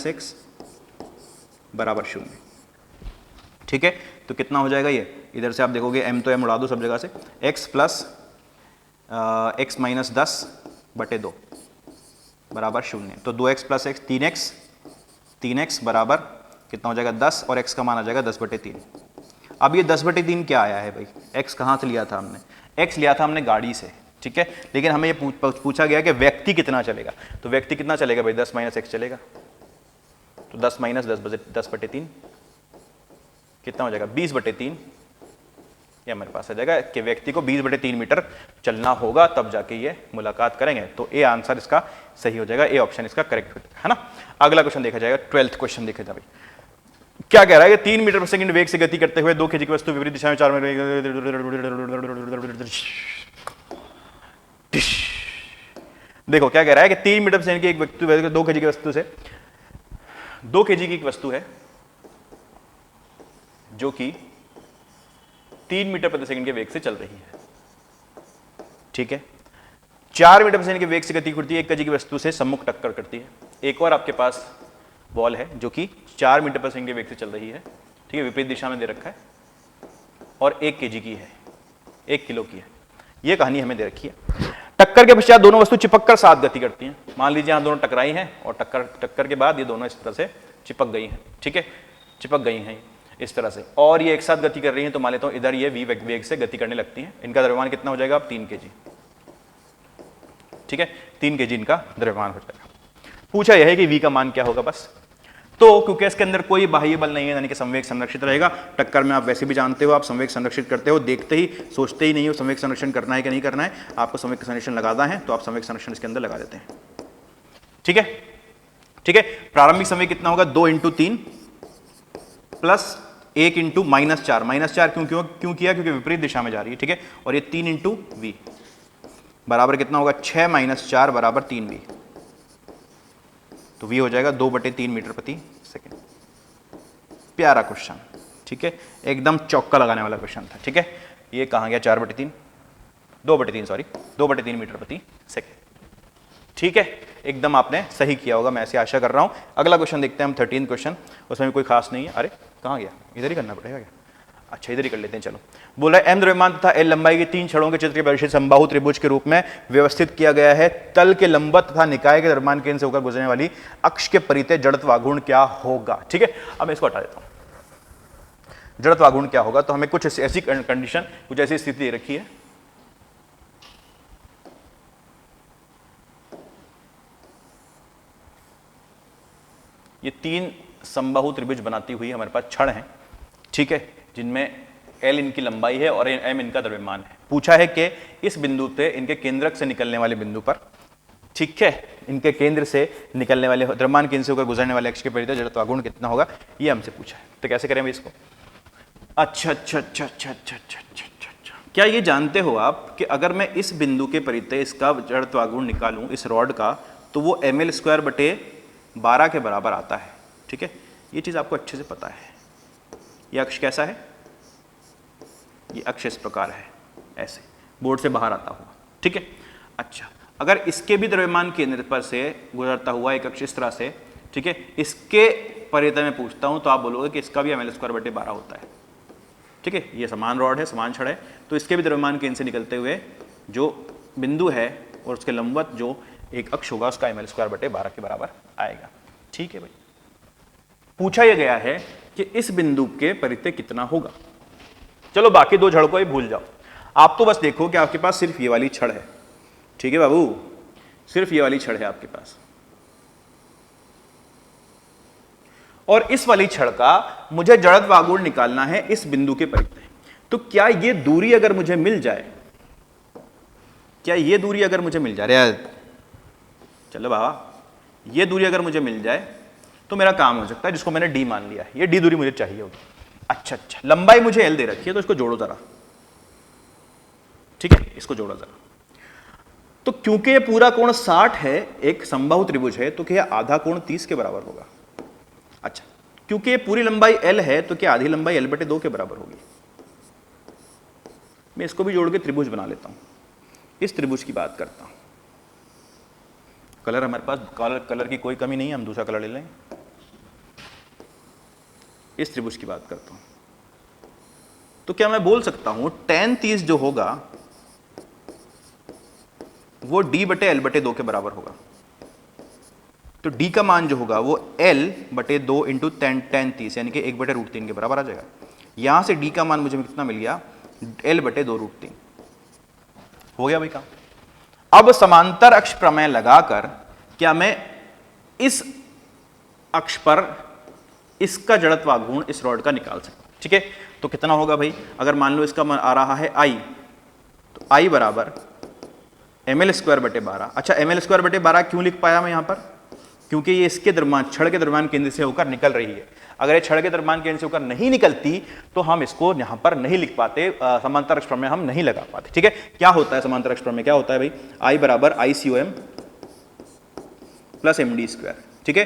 - x बराबर 0, ठीक है। तो कितना हो जाएगा ये? इधर से आप देखोगे m तो m उड़ा दो सब जगह से, x प्लस x - 10/2 बराबर 0, तो 2x प्लस x 3x बराबर कितना हो जाएगा? 10, और x का मान आ जाएगा 10/3। अब ये 10/3 क्या आया है भाई? x कहाँ से लिया था हमने? x लिया था हमने गाड़ी से, ठीक है। लेकिन हमें ये पूछा गया कि व्यक्ति कितना चलेगा, तो व्यक्ति कितना चलेगा भाई? 10 - x चलेगा, तो 10 - 10/3 कितना हो जाएगा? 20/3। ये हमारे पास आ जाएगा कि व्यक्ति को 20/3 मीटर चलना होगा, तब जाके ये मुलाकात करेंगे। तो ए आंसर इसका सही हो जाएगा, ए ऑप्शन इसका करेक्ट हो जाएगा, है ना। अगला क्वेश्चन देखा जाएगा, 12th क्वेश्चन देखा जाए भाई। क्या कह रहा है कि 3 मीटर पर सेकंड वेग से गति करते हुए 2 kg की वस्तु विपरीत दिशा में 4 देखो क्या कह रहा है कि 3 मीटर पर सेकंड की एक वस्तु 2 kg की वस्तु से 2 kg की एक वस्तु है जो कि 3 मीटर प्रति सेकंड के वेग से चल रही है, ठीक है। 4 मीटर प्रति सेकंड के वेग से गति करती है, 1 kg की वस्तु से सम्मुख टक्कर करती है। एक और आपके पास बॉल है जो कि 4 मीटर प्रति सेकंड के वेग से चल रही है, ठीक है, विपरीत दिशा में दे रखा है, और 1 kg की है, 1 किलो की है। ये कहानी हमें दे रखी है। टक्कर के पश्चात दोनों वस्तु चिपक कर साथ गति करती हैं। मान लीजिए यहां दोनों टकराई हैं और टक्कर के बाद ये दोनों इस तरह से चिपक गई हैं, ठीक है, चिपक गई हैं इस तरह से, और ये एक साथ गति कर रही हैं। तो मान लेता हूं इधर ये v वेग से गति करने लगती हैं। इनका द्रव्यमान कितना हो जाएगा? 3 kg, ठीक है, 3 kg इनका द्रव्यमान हो जाएगा। पूछा यह है कि v का मान क्या होगा बस। तो क्योंकि इसके अंदर कोई बाह्य बल नहीं है, यानी कि संवेग संरक्षित रहेगा। टक्कर में आप वैसे भी जानते हो, आप संवेग संरक्षित करते हो, देखते ही सोचते ही नहीं हो संवेग संरक्षण करना है कि नहीं करना है। आपको संवेग संरक्षण लगाना है तो आप संवेग संरक्षण इसके अंदर लगा देते हैं, ठीक है, ठीक है। प्रारंभिक संवेग कितना होगा? 2 × 3 प्लस 1 × -4 क्यों किया? क्योंकि विपरीत दिशा में जा रही है, ठीक है। और ये 3 × v बराबर कितना होगा? 6 - 4 बराबर 3v। तो v हो जाएगा 2/3 मीटर प्रति सेकेंड। प्यारा क्वेश्चन, ठीक है, एकदम चौका लगाने वाला क्वेश्चन था, ठीक है। ये कहां गया? 4/3 2/3 मीटर प्रति सेकेंड, ठीक है। एकदम आपने सही किया होगा, मैं ऐसे आशा कर रहा हूं। अगला क्वेश्चन देखते हैं हम, 13 क्वेश्चन। उसमें भी कोई खास नहीं है। अरे कहां गया? इधर ही करना पड़ेगा क्या? अच्छा, इधर ही कर लेते हैं, चलो। बोला m द्रव्यमान तथा l लंबाई की 3 छड़ों के चित्र के परिचित समबाहु त्रिभुज के रूप में व्यवस्थित किया गया है। तल के लंबवत तथा निकाय के द्रव्यमान केंद्र से होकर गुजरने वाली अक्ष के परितः जड़त्व आघूर्ण क्या होगा? ठीक है, अब मैं इसको हटा देता हूं। जड़त्व आघूर्ण क्या होगा? तो हमें कुछ ऐसी कंडीशन, कुछ ऐसी स्थिति दे रखी है। ये 3 समबाहु त्रिभुज बनाती हुई हमारे पास छड़ हैं, ठीक है, जिनमें L इनकी लंबाई है और M इनका द्रव्यमान है। पूछा है कि इस बिंदु पे इनके केंद्रक से निकलने वाले बिंदु पर, ठीक है, इनके केंद्र से निकलने वाले द्रव्यमान केंद्र से होकर गुजरने वाले अक्ष के परितः जड़त्व आघूर्ण कितना होगा, ये हमसे पूछा है। तो कैसे करेंगे इसको? अच्छा, क्या ये जानते हो आप कि अगर मैं इस बिंदु के परितः इसका जड़त्व आघूर्ण निकालूं इस रॉड का, तो वो ml²/12 के बराबर आता है, ठीक है। ये चीज आपको अच्छे से पता है। ये अक्ष कैसा है? ये अक्ष इस प्रकार है, ऐसे बोर्ड से बाहर आता हुआ, ठीक है। अच्छा, अगर इसके भी द्रव्यमान केंद्र पर से गुजरता हुआ एक अक्ष इस तरह से, ठीक है, इसके परितः में पूछता हूं तो आप बोलोगे कि इसका भी ml²/12 होता है, ठीक है। ये समान रॉड है, समान छड़ है, तो इसके भी द्रव्यमान केंद्र से निकलते हुए जो बिंदु है और उसके लंबवत जो एक अक्ष होगा उसका ml²/12 के बराबर आएगा, ठीक है भाई। पूछा यह गया है कि इस बिंदु के परितः कितना होगा। चलो बाकी 2 छड़ को ही भूल जाओ, आप तो बस देखो कि आपके पास सिर्फ ये वाली छड़ है, ठीक है बाबू, सिर्फ ये वाली छड़ है आपके पास, और इस वाली छड़ का मुझे जड़त्व आघूर्ण निकालना है इस बिंदु के परितः। तो क्या ये दूरी अगर मुझे मिल जाए, क्या ये दूरी अगर मुझे मिल जाए, चलो बाबा, ये दूरी अगर मुझे मिल जाए तो मेरा काम हो सकता है, जिसको मैंने d मान लिया है। ये d दूरी मुझे चाहिए होगी। अच्छा, लंबाई मुझे l दे रखी है, तो इसको जोड़ो जरा, ठीक है, इसको जोड़ो जरा। तो क्योंकि ये पूरा कोण 60 है, एक समबाहु त्रिभुज है, तो क्या आधा कोण 30 के बराबर होगा? अच्छा, क्योंकि ये पूरी लंबाई l है, तो क्या आधी लंबाई l/2 के बराबर होगी? मैं इसको भी जोड़ के त्रिभुज बना लेता हूं। इस त्रिभुज की बात करता हूं। कलर हमारे पास, कलर की कोई कमी नहीं है, हम दूसरा कलर ले लेंगे। इस त्रिभुज की बात करता हूं, तो क्या मैं बोल सकता हूं tan 30 जो होगा वो d/l/2 के बराबर होगा। तो d का मान जो होगा वो l/2 × tan 30 यानी कि 1/√3 के बराबर आ जाएगा। यहां से d का मान मुझे कितना मिल गया? l/2√3 हो गया भाई काम। अब समांतर अक्ष प्रमेय लगाकर क्या मैं इस अक्ष पर इसका जड़त्व आघूर्ण इस रॉड का निकाल सकता हूं, ठीक है। तो कितना होगा भाई? अगर मान लो इसका मान आ रहा है I, तो I बराबर ml²/12। अच्छा, ml²/12 क्यों लिख पाया मैं यहां पर? क्योंकि ये इसके द्रव्यमान, छड़ के द्रव्यमान केंद्र से होकर निकल रही है। अगर ये छड़ के द्रव्यमान केंद्र से होकर नहीं निकलती तो हम इसको यहां पर नहीं लिख पाते, समांतर अक्ष प्रमेय हम नहीं लगा पाते, ठीक है। क्या होता है समांतर अक्ष प्रमेय? क्या होता है भाई? I बराबर ICOM प्लस md², ठीक है।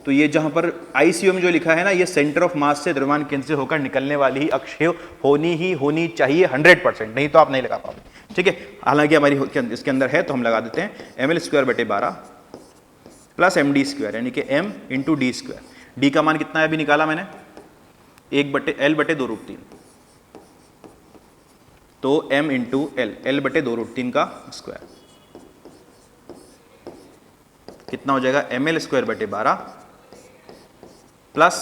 तो ये जहां पर ICOM जो लिखा है ना, ये सेंटर ऑफ मास से द्रव्यमान केंद्र से होकर निकलने वाली ही अक्ष होनी चाहिए 100%, नहीं तो आप नहीं लगा पाओगे, ठीक है। हालांकि हमारी इसके अंदर है तो हम लगा देते हैं ml²/12 प्लस md² यानी कि m × d²। d का मान कितना है अभी निकाला मैंने? 1/l/2√3। तो m इंटू एल, एल बटे 2√3 का स्क्वायर कितना हो जाएगा, ml स्क्वायर बटे 12 प्लस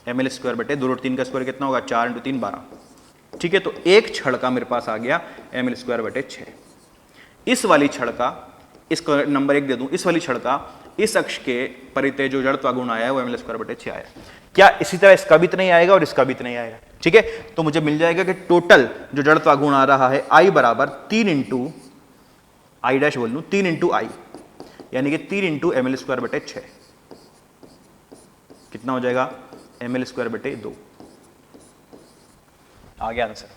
ml स्क्वायर बटे 2√3 का स्क्वायर कितना होगा, 4 इंटू 3 12। ठीक है, तो एक छड़ का मेरे पास आ गया ml स्क्वायर बटे 6। इस वाली छड़ का, इसको नंबर 1 दे दूं, इस वाली छड़ का इस अक्ष के परितः जो जड़त्व गुण आया है वो ml स्क्वायर बटे 6 आया। क्या इसी तरह इसका भी इतना ही आएगा और इसका भी इतना ही आएगा। ठीक है, तो मुझे मिल जाएगा कि टोटल जो जड़त्व गुण आ रहा है I बराबर 3 इंटू आई डैश बोल लूं, 3 इंटू आई, यानी कि 3 इंटू ml स्क्वायर बटे 6 कितना हो जाएगा, ml स्क्वायर बटे 2। आ गया आंसर।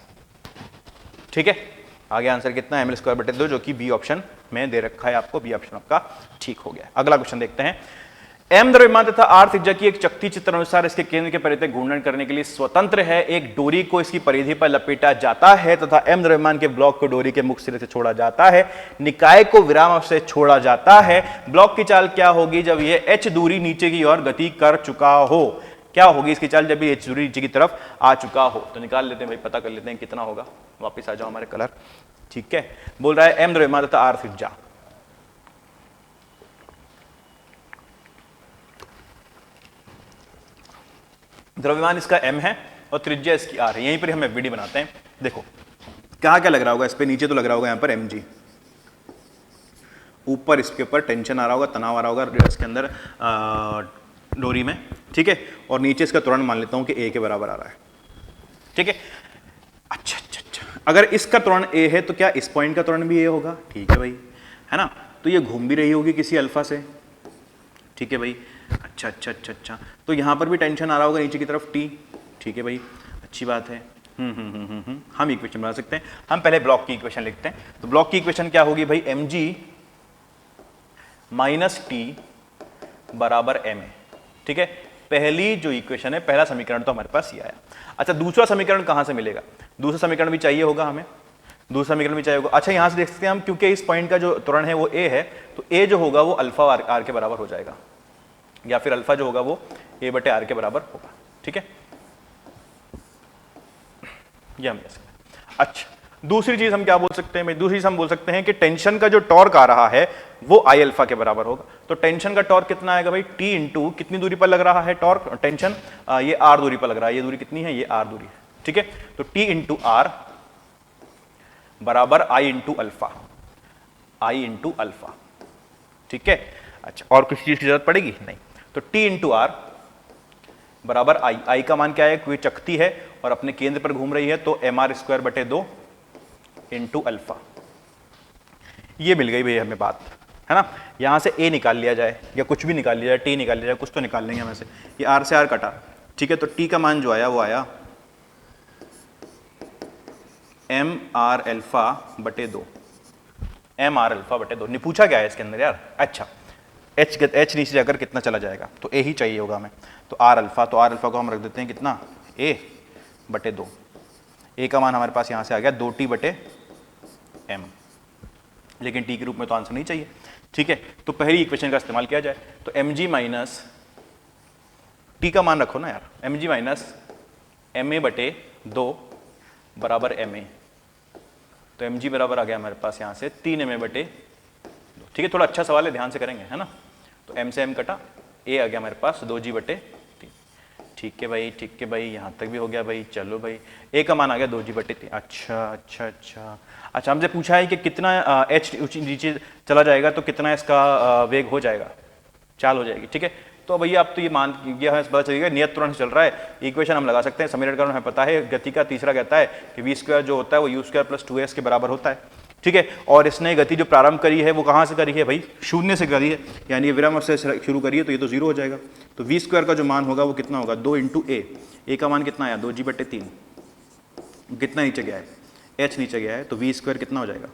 ठीक है, आ गया आंसर कितना, ml स्क्वायर बटे 2, जो कि बी ऑप्शन में दे रखा है आपको, बी ऑप्शन आपका ठीक हो गया। अगला क्वेश्चन देखते हैं। m द्रव्यमान तथा r त्रिज्या की एक चकती चित्र अनुसार इसके केंद्र के परितः घूर्णन करने के लिए स्वतंत्र है। एक डोरी को इसकी परिधि पर लपेटा जाता है तथा m द्रव्यमान के ब्लॉक को डोरी के मुख्य सिरे से छोड़ा जाता है। निकाय को विराम से छोड़ा जाता है। ब्लॉक की चाल क्या होगी जब यह h दूरी नीचे की ओर गति कर चुका हो। क्या होगी इसकी चाल जब ये h दूरी नीचे की तरफ आ चुका हो। तो निकाल लेते हैं भाई, पता कर लेते हैं कितना होगा। वापिस आ जाओ हमारे कलर। ठीक है, बोल रहा है m द्रव्यमान तथा r त्रिज्या, द्रव्यमान इसका m है और त्रिज्या इसकी r है। यहीं पर हम एफबीडी बनाते हैं। देखो क्या क्या लग रहा होगा इस पे, नीचे तो लग रहा होगा यहां पर mg, ऊपर इसके ऊपर टेंशन आ रहा होगा, तनाव आ रहा होगा इसके अंदर डोरी में। ठीक है, और नीचे इसका त्वरण मान लेता हूं कि a के बराबर आ रहा है। ठीक है, अच्छा अच्छा अच्छा, अगर इसका त्वरण a है तो क्या इस पॉइंट का त्वरण भी a होगा। ठीक है भाई, है ना, तो ये घूम भी रही होगी किसी अल्फा से। ठीक है भाई, अच्छा अच्छा अच्छा अच्छा, तो यहां पर भी टेंशन आ रहा होगा नीचे की तरफ t। ठीक है भाई, अच्छी बात है। हम इक्वेशन बना सकते हैं। हम पहले ब्लॉक की इक्वेशन लिखते हैं। तो ब्लॉक की इक्वेशन क्या होगी भाई, mg माइनस टी बराबर m है। ठीक है, पहली जो इक्वेशन है, पहला समीकरण तो हमारे पास ये आया। अच्छा, दूसरा समीकरण कहां से मिलेगा, दूसरा समीकरण भी चाहिए होगा हमें, दूसरा समीकरण भी चाहिए होगा। अच्छा, यहां से देख सकते हैं हम, क्योंकि इस पॉइंट का जो त्वरण है वो a है, तो a जो होगा वो अल्फा r के बराबर हो जाएगा, या फिर अल्फा जो होगा वो a बटे r के बराबर होगा। ठीक है, ये हम कह सकते हैं। अच्छा, दूसरी चीज हम क्या बोल सकते हैं, दूसरी चीज हम बोल सकते हैं कि टेंशन का जो टॉर्क आ रहा है वो आई अल्फा के बराबर होगा। तो टेंशन का टॉर्क कितना आएगा भाई, टी इंटू कितनी दूरी पर लग रहा है टॉर्क, टेंशन ये आर दूरी पर लग रहा है। ये दूरी कितनी है, ये आर दूरी है। ठीक है, तो टी इंटू आर बराबर आई इंटू अल्फा, आई इंटू अल्फा। ठीक है, अच्छा, और किसी चीज की जरूरत पड़ेगी नहीं। तो टी इंटू आर बराबर आई, आई का मान क्या है, कोई चकती है और अपने केंद्र पर घूम रही है, तो एम आर स्क्वायर बटे 2 इंटू अल्फा। ये मिल गई भाई हमें बात, है ना। यहां से ए निकाल लिया जाए या कुछ भी निकाल लिया जाए, टी निकाल लिया जाए, कुछ तो निकाल लेंगे हमें से। ये आर से आर कटा। ठीक है, तो टी का मान जो आया वो आया एम आर अल्फा बटे 2, एम आर अल्फा बटे 2। नहीं पूछा क्या है इसके अंदर यार। अच्छा, एच नीचे जाकर कितना चला जाएगा, तो ए ही चाहिए होगा हमें। तो आर अल्फा, तो आर अल्फा को हम रख देते हैं कितना, ए बटे 2। ए का मान हमारे पास यहां से आ गया 2t बटे एम, लेकिन टी के रूप में तो आंसर नहीं चाहिए। ठीक है, तो पहली इक्वेशन का इस्तेमाल किया जाए। तो mg माइनस टी का मान रखो ना यार, mg माइनस एम ए बटे 2 बराबर एम ए। तो mg बराबर आ गया हमारे पास यहां से 3 एम ए बटे 2। ठीक है, थोड़ा अच्छा सवाल है, ध्यान से करेंगे, है ना। तो m से m कटा, a आ गया हमारे पास 2g बटे 3। ठीक है भाई, ठीक है भाई, यहां तक भी हो गया भाई। चलो भाई, a का मान आ गया 2g बटे 3। अच्छा अच्छा अच्छा अच्छा, हमसे पूछा है कि कितना h नीचे चला जाएगा तो कितना इसका वेग हो जाएगा, चाल हो जाएगी। ठीक है, तो भैया आप तो ये मान गया है, पता चलेगा नियत तुरंत चल रहा है। इक्वेशन हम लगा सकते हैं, समीकरण हमें पता है। गति का तीसरा कहता है कि v स्क्वायर जो होता है वो यू स्क्वायर प्लस 2s के बराबर होता है। ठीक है, और इसने गति जो प्रारंभ करी है वो कहाँ से करी है भाई, शून्य से करी है, यानी विराम से शुरू करी है, तो ये तो 0 हो जाएगा। तो v स्क्वायर का जो मान होगा वो कितना होगा, 2 इंटू ए का मान कितना आया, 2g बटे 3। कितना नीचे गया है, h नीचे गया है, तो v स्क्वायर कितना हो जाएगा,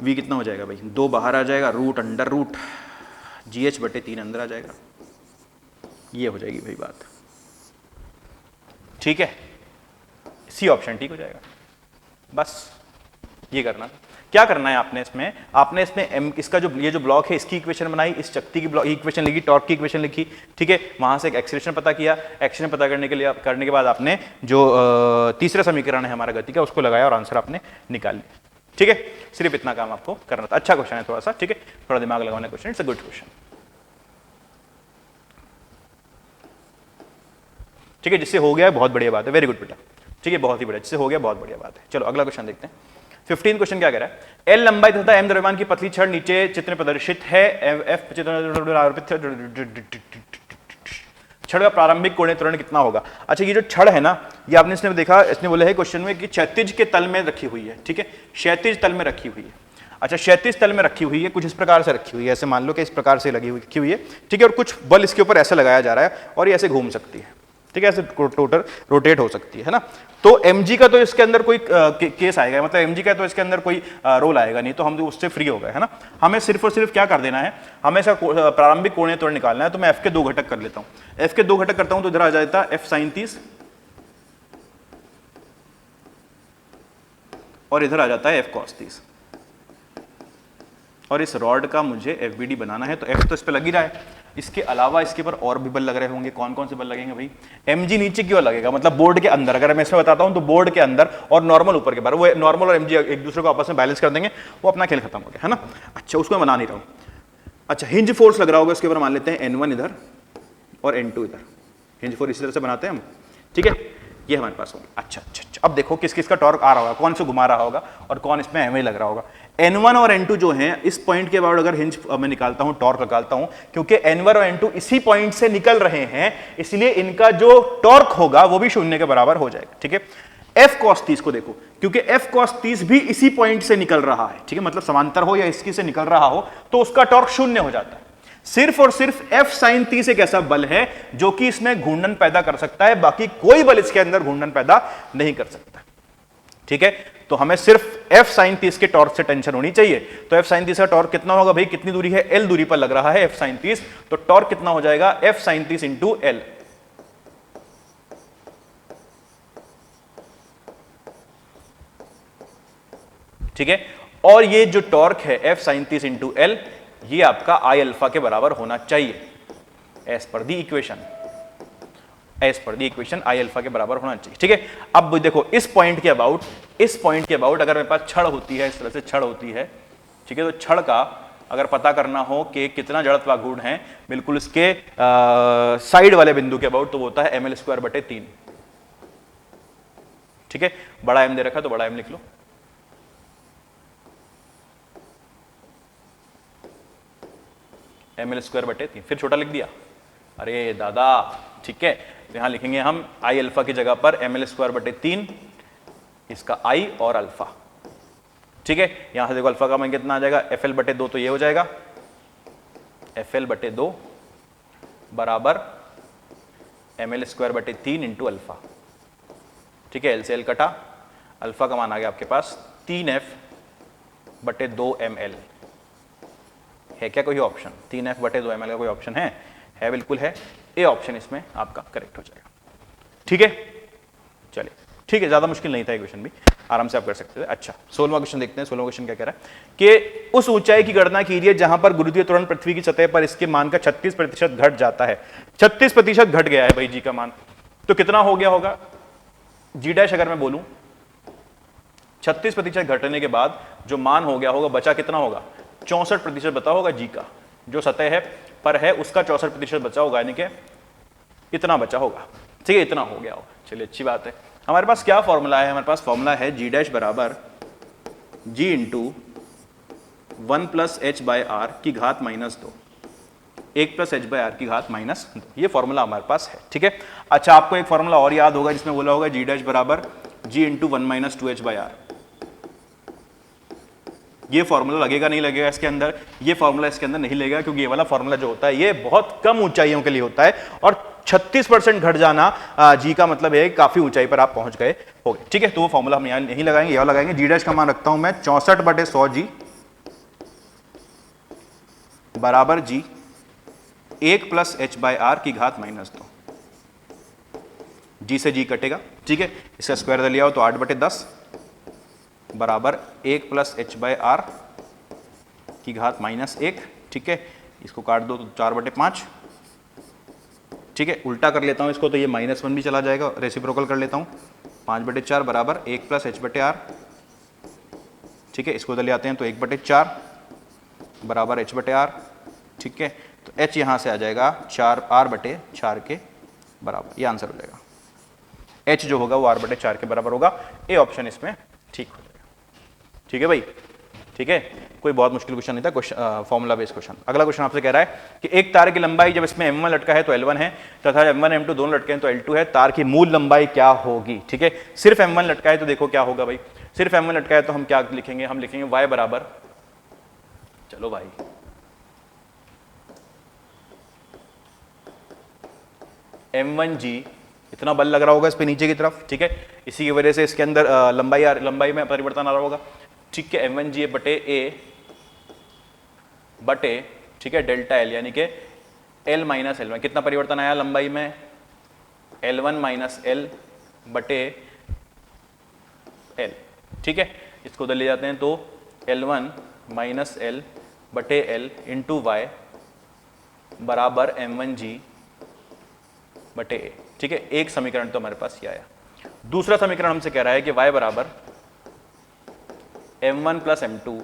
v कितना हो जाएगा भाई, 2 बाहर आ जाएगा, रूट अंडर रूट gh बटे 3 अंदर आ जाएगा। ये हो जाएगी भाई बात। ठीक है, सी ऑप्शन ठीक हो जाएगा। बस ये करना। क्या करना है आपने इसमें m इसका जो ये जो ब्लॉक है इसकी इक्वेशन बनाई, इस शक्ति की ब्लॉक इक्वेशन लिखी, टॉर्क की इक्वेशन लिखी, ठीक है, वहां से एक एक्सीलरेशन पता किया, एक्सीलरेशन पता करने के बाद आपने जो तीसरा समीकरण है हमारा गति का उसको लगाया और आंसर आपने निकाल लिया, ठीक है। सिर्फ इतना काम आपको करना था। अच्छा क्वेश्चन है थोड़ा सा, ठीक है, थोड़ा दिमाग लगाने question, it's a good question, ठीक है। जिससे हो गया बहुत बढ़िया बात है, वेरी गुड बेटा, ठीक है, बहुत ही बढ़िया, जिससे हो गया बहुत बढ़िया बात है। चलो अगला क्वेश्चन देखते हैं। 15 क्वेश्चन क्या कह रहा है, एल लंबाई तथा एम द्रव्यमान की पतली छड़ नीचे चित्र में प्रदर्शित है, एफ छड़ का प्रारंभिक कोणीय त्वरण कितना होगा। अच्छा ये जो छड़ है ना, ये आपने इसने देखा, इसने बोला है क्वेश्चन में कि क्षैतिज के तल में रखी हुई है, ठीक है, क्षैतिज तल में रखी हुई है। अच्छा क्षैतिज तल में रखी हुई है, कुछ इस प्रकार से रखी हुई है, ऐसे मान लो कि इस प्रकार से रखी हुई है, ठीक है, और कुछ बल इसके ऊपर ऐसे लगाया जा रहा है और ये ऐसे घूम सकती है, ठीक है, ऐसे रोटेट हो सकती है ना। तो mg का तो इसके अंदर कोई केस आएगा, मतलब mg का तो इसके अंदर कोई रोल आएगा नहीं, तो हम तो उससे फ्री हो गए, है ना। हमें सिर्फ और सिर्फ क्या कर देना है, हमें इसका प्रारंभिक कोणीय त्वरण निकालना है। तो मैं f के 2 घटक कर लेता हूं, f के 2 घटक करता हूं तो इधर आ जाता है f sin 30 और इधर आ जाता है f cos 30, और इस रॉड का मुझे FBD बनाना है, तो f तो इस पे लग ही रहा है, इसके अलावा इसके ऊपर और भी बल लग रहे होंगे। कौन कौन से बल लगेंगे भाई, mg नीचे की ओर लगेगा, मतलब बोर्ड के अंदर, अगर मैं इसमें बताता हूं तो बोर्ड के अंदर और नॉर्मल ऊपर के बाहर, वो नॉर्मल और mg एक दूसरे को आपस में बैलेंस कर देंगे, वो अपना खेल खत्म हो गया, है ना। अच्छा उसको मैं बना नहीं रहा हूं। अच्छा हिंज फोर्स लग रहा होगा इसके ऊपर, मान लेते हैं n1 इधर और n2 इधर, हिंज फोर्स इसी तरह से बनाते हैं हम, ठीक है, ये हमारे पास होगा। अच्छा अच्छा अच्छा, अब देखो किस किस का टॉर्क आ रहा होगा, कौन से घुमा रहा होगा और कौन इसमें एमए लग रहा होगा। N1 और N2 जो हैं, इस पॉइंट के बाद अगर हिंज मैं निकालता हूं, टॉर्क निकालता हूं, क्योंकि N1 और N2 इसी पॉइंट से निकल रहे हैं, इसलिए इनका जो टॉर्क होगा वो भी 0 के बराबर हो जाएगा, ठीक है। F cos 30 को देखो, क्योंकि F cos 30 भी इसी पॉइंट से निकल रहा है, ठीक है, मतलब समांतर हो या इसकी से निकल रहा हो तो उसका टॉर्क 0 हो जाता है। सिर्फ और सिर्फ F sin 30 एक ऐसा बल है जो कि इसमें घूर्णन पैदा कर सकता है, बाकी कोई बल इसके अंदर घूर्णन पैदा नहीं कर सकता, ठीक है। तो हमें सिर्फ F sin 30 के टॉर्क से टेंशन होनी चाहिए। तो F sin 30 का टॉर्क कितना होगा भाई, कितनी दूरी है, L दूरी पर लग रहा है F sin 30, तो टॉर्क कितना हो जाएगा, F sin 30 इंटू L, ठीक है। और ये जो टॉर्क है F sin 30 इंटू L, ये आपका I अल्फा के बराबर होना चाहिए, as per the equation, as per the equation I alpha के बराबर होना चाहिए, ठीक है। अब देखो इस पॉइंट के अबाउट अगर मेरे पास छड़ होती है, इस तरह से छड़ होती है, ठीक है, तो छड़ का अगर पता करना हो कि कितना जड़त्वाघूर्ण है बिल्कुल इसके साइड वाले बिंदु के अबाउट, तो वो होता है ml²/3, ठीक है। बड़ा M दे रखा तो बड़ा M लिख लो, ml²/3, फिर छोटा लिख दिया, अरे दादा, ठीक है। तो यहां लिखेंगे हम I अल्फा की जगह पर ml²/3, इसका I और अल्फा, ठीक है। यहां से देखो अल्फा का मान कितना आ जाएगा, FL/2, तो ये हो जाएगा FL/2 बराबर ml²/3 इंटू अल्फा, ठीक है। L से L कटा, अल्फा का मान आ गया आपके पास 3F/2ml, है क्या कोई ऑप्शन, 3F/2ml का कोई ऑप्शन है बिल्कुल है, ए ऑप्शन इसमें आपका करेक्ट हो जाएगा, ठीक है। चलिए ठीक है, ज्यादा मुश्किल नहीं था क्वेश्चन भी, आराम से आप कर सकते थे। अच्छा 16वां क्वेश्चन देखते हैं। 16वां क्वेश्चन क्या कह रहा है कि उस ऊंचाई की गणना कीजिए जहां पर गुरुत्वीय त्वरण पृथ्वी की सतह पर इसके मान का 36% घट जाता है। 36% घट गया है भाई जी का मान, तो कितना हो गया होगा जी डैश, अगर मैं बोलूं 36% घटने के बाद जो मान हो गया होगा, बचा कितना होगा, 64% बता होगा जी का, जो सतह है पर है उसका 64% बचा होगा, यानी कि इतना बचा होगा, ठीक है, इतना हो गया होगा। चलिए अच्छी बात है। हमारे पास क्या फॉर्मूला है, हमारे पास फॉर्मूला है जी डैश बराबर जी इंटू 1 + h/r की घात -2, 1 + h/r की घात -2, ये फॉर्मूला हमारे पास है, ठीक है। अच्छा आपको एक फॉर्मूला और याद होगा जिसमें बोला होगा जी डैश बराबर जी इंटू 1 - 2h/r, ये फॉर्मूला लगेगा नहीं लगेगा इसके अंदर, ये फॉर्मूला इसके अंदर नहीं लगेगा, क्योंकि ये वाला फॉर्मूला जो होता है ये बहुत कम ऊंचाइयों के लिए होता है, और 36% घट जाना जी का मतलब है काफी ऊंचाई पर आप पहुंच गए होगे, ठीक है। तो वो फॉर्मूला हम यहां नहीं लगाएंगे, यहां लगाएंगे। जी डैश का मान रखता हूं मैं 64/100 जी बराबर जी 1 + h/r की घात -2, जी से जी कटेगा, ठीक है, इसका स्क्वायर लिया हो तो 8/10 बराबर 1 प्लस एच बाय आर की घात -1, ठीक है। इसको काट दो तो 4/5, ठीक है। उल्टा कर लेता हूँ इसको तो ये -1 भी चला जाएगा, रेसिप्रोकल कर लेता हूँ, 5/4 बराबर 1 प्लस एच बटे आर, ठीक है। इसको उधर ले आते हैं तो 1/4 बराबर एच बटे आर, ठीक है। तो एच यहाँ से आ जाएगा 4r/4 के बराबर, ये आंसर हो जाएगा। एच जो होगा वो r/4 के बराबर होगा। ए ऑप्शन इसमें ठीक हो जाएगा, ठीक है भाई, ठीक है। कोई बहुत मुश्किल क्वेश्चन नहीं था, क्वेश्चन फॉर्मूला बेस्ड क्वेश्चन। अगला क्वेश्चन आपसे कह रहा है कि एक तार की लंबाई जब इसमें m1 लटका है तो L1 है, तथा m1 m2 दोनों लटके हैं तो L2 है, तार की मूल लंबाई क्या होगी, ठीक है। सिर्फ m1 लटका है तो देखो क्या होगा भाई, सिर्फ m1 लटका है तो हम क्या लिखेंगे, हम लिखेंगे y बराबर, चलो भाई, m1g, इतना बल लग रहा होगा इस पे नीचे की तरफ, ठीक है। इसी की वजह से इसके अंदर लंबाई में परिवर्तन आ रहा होगा, ठीक है। m1g बटे a बटे, ठीक है, डेल्टा एल, यानी कि l माइनस L1, कितना परिवर्तन आया लंबाई में, L1 माइनस एल बटे L, ठीक है। इसको उधर ले जाते हैं तो L1 माइनस एल बटे L इंटू वाई बराबर m1g बटे a, ठीक है। एक समीकरण तो हमारे पास ये आया। दूसरा समीकरण हमसे कह रहा है कि y बराबर m1 प्लस m2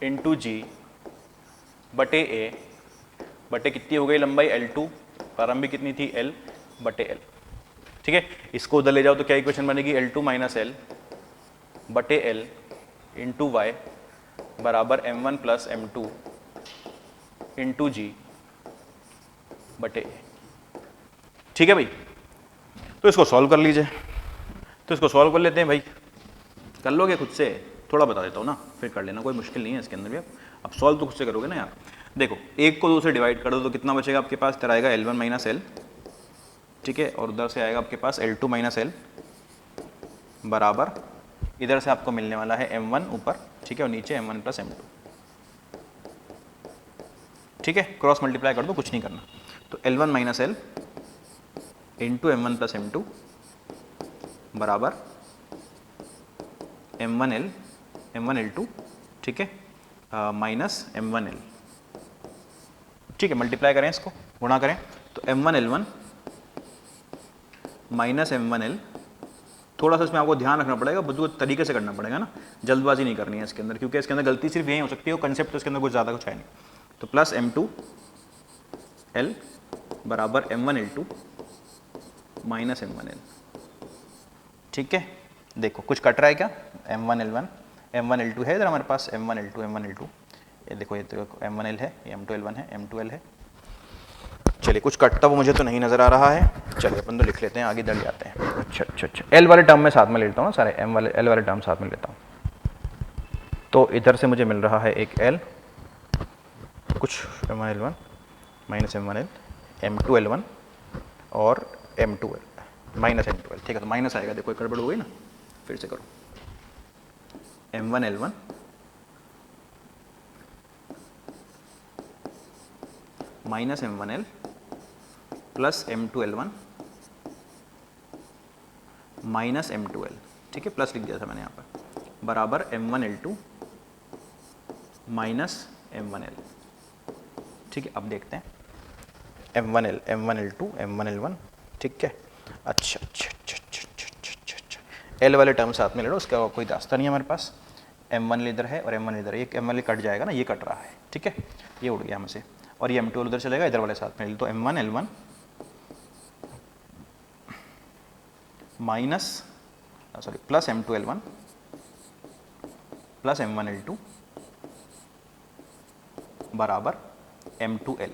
इंटू जी बटे a बटे कितनी हो गई लंबाई L2, प्रारंभिक कितनी थी L बटे L, ठीक है। इसको उधर ले जाओ तो क्या इक्वेशन बनेगी, L2 माइनस एल बटे L इंटू वाई बराबर m1 प्लस m2 इंटू जी बटे a, ठीक है भाई। तो इसको सॉल्व कर लीजिए, तो इसको सॉल्व कर लेते हैं भाई। कर लोगे खुद से, थोड़ा बता देता हूँ ना, फिर कर लेना, कोई मुश्किल नहीं है इसके अंदर भी। अब सॉल्व तो खुद से करोगे ना यार। देखो, एक को 2 से डिवाइड कर दो तो कितना बचेगा आपके पास, तेरा आएगा L1 माइनस एल, ठीक है, और उधर से आएगा आपके पास L2 माइनस एल बराबर, इधर से आपको मिलने वाला है M1 ऊपर, ठीक है, और नीचे M1 प्लस M2, ठीक है। क्रॉस मल्टीप्लाई कर दो, कुछ नहीं करना। तो L1 minus L into M1 plus M2 बराबर M1L2, ठीक है, माइनस M1L, ठीक है। मल्टीप्लाई करें, इसको गुणा करें तो M1L1 माइनस M1L, थोड़ा सा इसमें आपको ध्यान रखना पड़ेगा, बुद्धिमान तरीके से करना पड़ेगा ना, जल्दबाजी नहीं करनी है इसके अंदर, क्योंकि इसके अंदर गलती सिर्फ यही हो सकती है, कंसेप्ट तो इसके अंदर कुछ ज़्यादा कुछ है नहीं। तो प्लस M2L बराबर M1L2 माइनस M1L, ठीक है। देखो कुछ कट रहा है क्या, M1L1 M1L2 है इधर हमारे पास, M1L2 ये देखो, ये तो M1L है, ये M2L1 है, M2L है। चलिए, कुछ कटता वो मुझे तो नहीं नज़र आ रहा है, चलिए अपन तो लिख लेते हैं, आगे इधर ले आते हैं। अच्छा, L वाले टर्म में साथ में लेता हूँ सारे, L वाले टर्म साथ में लेता हूँ। तो इधर से मुझे मिल रहा है एक L, कुछ M1L1 माइनस M1L, M2L1 और M2L माइनस M2L, ठीक है। तो माइनस आएगा, देखो गड़बड़ हो गई ना, फिर से करो, M1L1 minus M1L plus M2L1 minus M2L, ठीक है, प्लस लिख दिया था मैंने यहाँ पर, बराबर M1L2 माइनस M1L, ठीक है। अब देखते हैं M1L, M1L2, M1L1, ठीक है। अच्छा, L वाले टर्म साथ में ले लो, उसका कोई रास्ता नहीं है हमारे पास। M1 इधर है और M1 इधर है, ये M1 कट जाएगा ना, ये कट रहा है, ठीक है, ये उड़ गया हमसे, और ये M2 उधर चलेगा, इधर वाले साथ में ले लो। तो M1L1 minus plus M2L1 plus M1L2 बराबर M2L,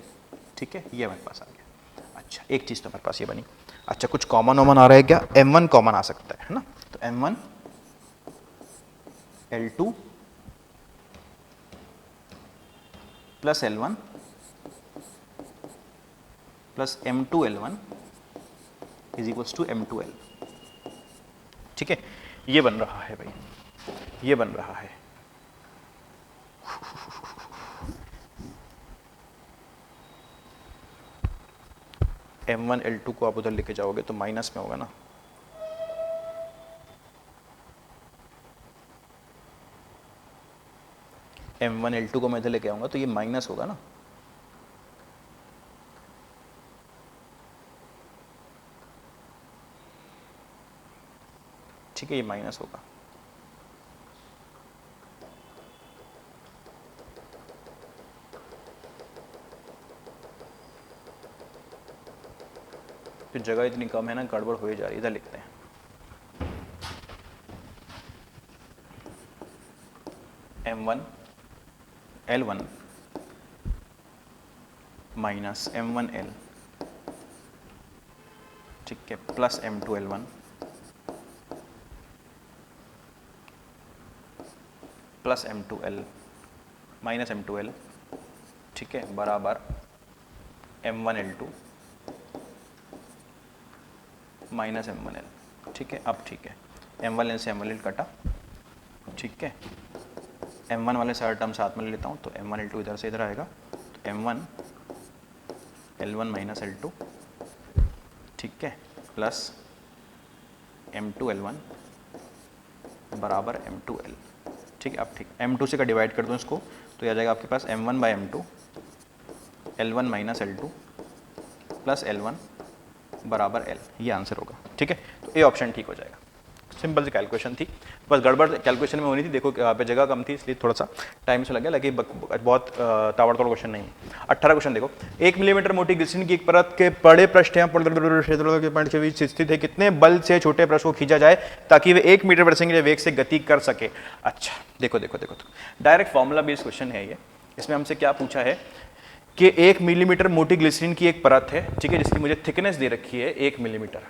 ठीक है, ये हमारे पास आ गया। अच्छा, एक चीज़ तो हमारे पास ये बनी। अच्छा, कुछ कॉमन वॉमन आ रहा है क्या, M1 कॉमन आ सकता है ना, तो M1L2 plus L1 plus M2L1 is equals to M2L, ठीक है। ये बन रहा है भाई, ये बन रहा है। M1L2 को आप उधर लेके जाओगे तो माइनस में होगा ना, M1L2 को मैं इधर लेके आऊँगा तो ये माइनस होगा ना, ठीक है, ये माइनस होगा। तो जगह इतनी कम है ना, गड़बड़ हो ही जा रही है। इधर लिखते हैं M1L1 माइनस M1L, ठीक है, plus M2L1 plus M2L minus M2L, ठीक है, बराबर M1L2 माइनस M1L, ठीक है। अब ठीक है, M1L से M1L कटा, ठीक है, M1 वाले सारे टर्म साथ में ले लेता हूँ तो M1L2 इधर से इधर आएगा, तो M1L1 माइनस L2, ठीक है, प्लस M2L1 बराबर M2L, ठीक है। अब ठीक, M2 से का डिवाइड कर दूँ इसको तो यह आ जाएगा आपके पास M1 by M2 L1 minus L2 plus L1 बराबर L, ये आंसर होगा, ठीक है। तो ए ऑप्शन ठीक हो जाएगा। सिंपल सी कैलकुलेशन थी, बस गड़बड़ कैलकुलेशन में होनी थी। देखो यहाँ पे जगह कम थी इसलिए थोड़ा सा टाइम से लगा, लेकिन बहुत ताबड़तोड़ क्वेश्चन नहीं है। 18 क्वेश्चन देखो, 1 मिलीमीटर मोटी ग्लिसरीन की एक परत के बड़े पृष्ठ या क्षेत्रों के पॉइंट के बीच स्थित है, कितने बल से छोटे पृष्ठ को खींचा जाए ताकि वे 1 मीटर प्रति सेकंड वेग से गति कर सके। अच्छा देखो देखो देखो, तो डायरेक्ट फॉर्मूला बेस्ड क्वेश्चन है ये। इसमें हमसे क्या पूछा है कि 1 मिलीमीटर मोटी ग्लिसरीन की एक परत है, ठीक है, जिसकी मुझे थिकनेस दे रखी है 1 मिलीमीटर,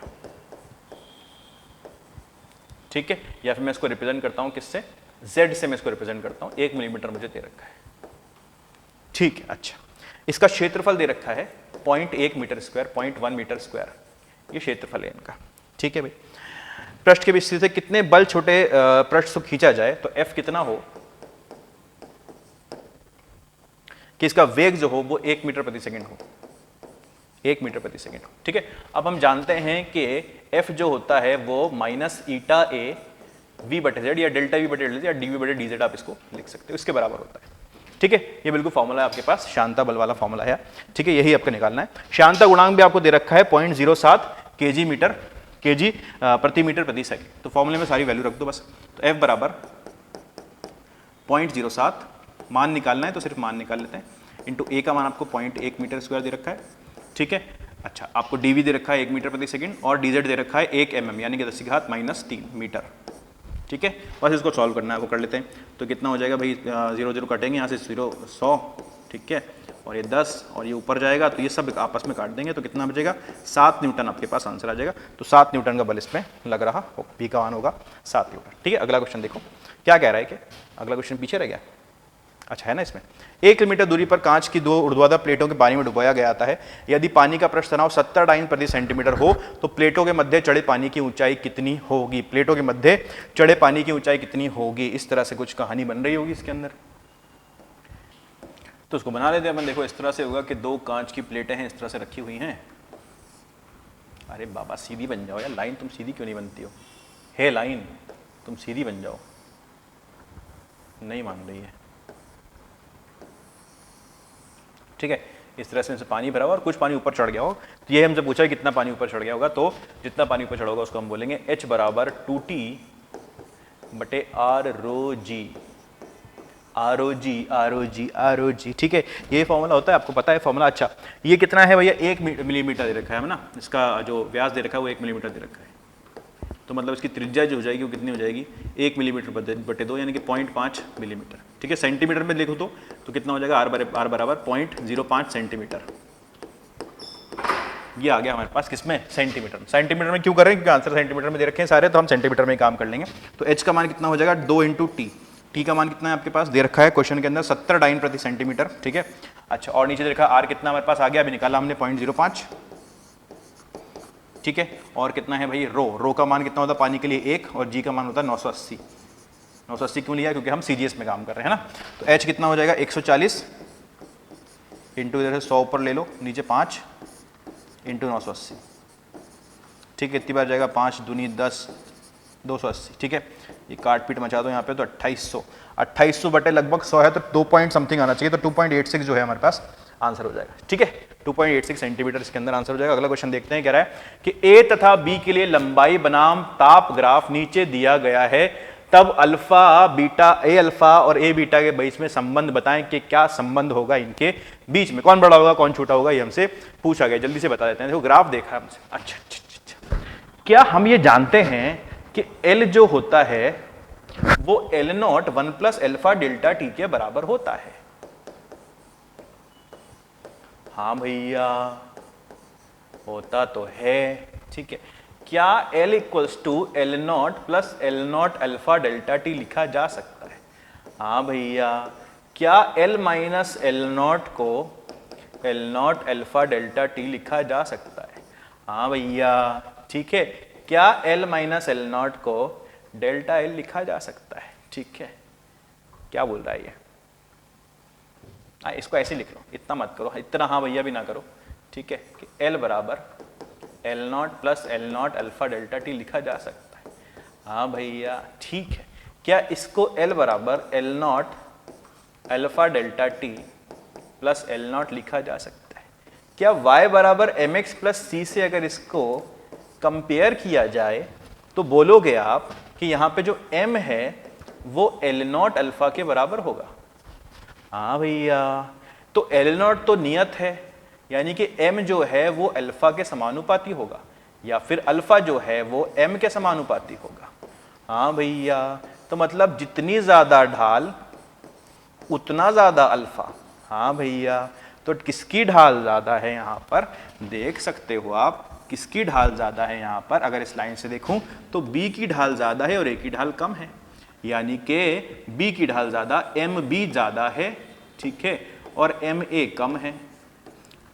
ठीक है, या फिर मैं इसको रिप्रेजेंट करता हूं किससे, Z से मैं इसको रिप्रेजेंट करता हूं, 1 मिलीमीटर मुझे दे रखा है, ठीक है। अच्छा, इसका क्षेत्रफल दे रखा है 0.1 मीटर स्क्वायर, 0.1 मीटर स्क्वायर, ये क्षेत्रफल है इनका, ठीक है भाई। पृष्ठ के बीच से कितने बल छोटे पृष्ठ से खींचा जाए तो F कितना हो कि इसका वेग जो हो वो 1 मीटर प्रति सेकंड हो, 1 मीटर प्रति सेकंड, ठीक है। अब हम जानते हैं कि F जो होता है वो माइनस ईटा ए वी बटे जेड या डेल्टा वी बटे डेल्टा या डी वी बटे डी जेड आप इसको लिख सकते हो, इसके बराबर होता है, ठीक है। ये बिल्कुल फॉर्मूला है आपके पास, शांता बल वाला फॉर्मूला है, ठीक है, यही आपको निकालना है। शांता गुणांक भी आपको दे रखा है 0.07 केजी प्रति मीटर प्रति सेकंड, तो फॉर्मूले में सारी वैल्यू रख दो बस। तो F बराबर 0.07, मान निकालना है तो सिर्फ मान निकाल लेते हैं, इंटू ए का मान आपको 0.1 मीटर स्क्वायर दे रखा है, ठीक है। अच्छा, आपको डीवी दे रखा है 1 मीटर प्रति सेकंड और डीजेड दे रखा है 1 mm यानी कि 10⁻³ मीटर, ठीक है। बस इसको सॉल्व करना है, वो कर लेते हैं। तो कितना हो जाएगा भाई, 0 0 काटेंगे यहाँ से 0 100, ठीक है, और ये 10 और ये ऊपर जाएगा तो ये सब आपस में काट देंगे तो कितना बचेगा, 7 न्यूटन आपके पास आंसर आ जाएगा। तो 7 न्यूटन का बल इसमें लग रहा होगा, पी का मान होगा 7 न्यूटन, ठीक है। अगला क्वेश्चन देखो क्या कह रहा है कि अगला क्वेश्चन पीछे रह गया, अच्छा है ना। इसमें 1 मीटर दूरी पर कांच की 2 ऊर्ध्वाधर प्लेटों के पानी में डुबाया गया आता है। यदि पानी का पृष्ठ तनाव 70 डाइन प्रति सेंटीमीटर हो तो प्लेटों के मध्य चढ़े पानी की ऊंचाई कितनी होगी, प्लेटों के मध्य चढ़े पानी की ऊंचाई कितनी होगी। इस तरह से कुछ कहानी बन रही होगी इसके अंदर, तो उसको बना लेते हैं अपन। देखो इस तरह से होगा कि 2 कांच की प्लेटें हैं, इस तरह से रखी हुई हैं। अरे बाबा सीधी बन जाओ यार, लाइन तुम सीधी क्यों नहीं बनती हो, हे लाइन तुम सीधी बन जाओ, नहीं मान रही है, ठीक है। इस तरह से पानी भरा हुआ और कुछ पानी ऊपर चढ़ गया हो, तो ये हमसे पूछा है कितना पानी ऊपर चढ़ गया होगा, तो जितना पानी ऊपर चढ़ा होगा उसको हम बोलेंगे H बराबर 2T बटे ROG, ठीक है। ये फॉर्मूला होता है, आपको पता है फॉर्मूला। अच्छा ये कितना है भैया, 1 मिलीमीटर दे रखा है ना, इसका जो व्यास दे रखा है वो 1 मिलीमीटर दे रखा है, तो मतलब इसकी त्रिज्या जो हो जाएगी वो कितनी हो जाएगी, 1 मिलीमीटर बटे 2 यानी कि 0.5 मिलीमीटर, ठीक है। सेंटीमीटर में देखो तो कितना हो जाएगा, R बराबर 0.05 सेंटीमीटर। ये आ गया हमारे पास किसमें, सेंटीमीटर में। सेंटीमीटर में क्यों कर रहे हैं, क्योंकि आंसर सेंटीमीटर में दे रखे हैं सारे, तो हम सेंटीमीटर में ही काम कर लेंगे। तो H का मान कितना हो जाएगा, 2 × T, T का मान कितना है आपके पास दे रखा है क्वेश्चन के अंदर, 70 डाइन प्रति सेंटीमीटर, ठीक है। अच्छा और नीचे दे रखा है R कितना हमारे पास आ गया, अभी निकाला हमने 0.05, ठीक है। और कितना है भाई रो का मान कितना होता है पानी के लिए 1 और जी का मान होता है 980 क्यों लिया, क्योंकि हम सीजीएस में काम कर रहे हैं ना। तो H कितना हो जाएगा 140 इंटू इधर से 100 ऊपर ले लो, नीचे 5 इंटू 980, ठीक है। कितनी बार जाएगा, 5 दूनी 10, 280, ठीक है। ये काट पीट मचा दो यहाँ पे, तो 2800 बटे लगभग 100 है, तो 2 पॉइंट समथिंग आना चाहिए, तो 2.86 जो है हमारे पास आंसर हो जाएगा, ठीक है। 2.86 सेंटीमीटर इसके अंदर आंसर हो जाएगा। अगला क्वेश्चन देखते हैं, कह रहा है कि ए तथा बी के लिए लंबाई बनाम ताप ग्राफ नीचे दिया गया है, तब अल्फा बीटा, ए अल्फा और ए बीटा के बीच में संबंध बताएं कि क्या संबंध होगा इनके बीच में, कौन बड़ा होगा कौन छोटा होगा, ये हमसे पूछा गया। जल्दी से बता देते हैं। देखो ग्राफ देखा है हमसे। अच्छा, क्या हम ये जानते हैं कि एल जो होता है वो L not 1 plus alpha delta T के बराबर होता है? हाँ भैया, होता तो है, ठीक है। क्या L equals to L not plus L not alpha delta t लिखा जा सकता है? हाँ भैया। क्या L माइनस एल नॉट को L not alpha delta t लिखा जा सकता है? हाँ भैया, ठीक है। क्या L माइनस एल नॉट को डेल्टा एल लिखा जा सकता है? ठीक है, क्या बोल रहा है ये? इसको ऐसे लिख लो, इतना मत करो, इतना हाँ भैया भी ना करो, ठीक है। कि L बराबर L not plus L not alpha delta t लिखा जा सकता है? हाँ भैया, ठीक है। क्या इसको L बराबर L not alpha delta T plus L not लिखा जा सकता है? क्या y बराबर एम एक्स प्लस सी से अगर इसको कंपेयर किया जाए तो बोलोगे आप कि यहाँ पे जो m है वो एल नॉट अल्फा के बराबर होगा? हाँ भैया, तो एल नॉट तो नियत है, यानी कि m जो है वो अल्फा के समानुपाती होगा, या फिर अल्फा जो है वो m के समानुपाती होगा। हाँ भैया, तो मतलब जितनी ज्यादा ढाल उतना ज्यादा अल्फा। हाँ भैया, तो किसकी ढाल ज्यादा है यहाँ पर देख सकते हो आप, किसकी ढाल ज्यादा है यहाँ पर? अगर इस लाइन से देखूं तो b की ढाल ज्यादा है और a की ढाल कम है, यानी कि b की ढाल ज्यादा, mb ज्यादा है, ठीक है, और ma कम है,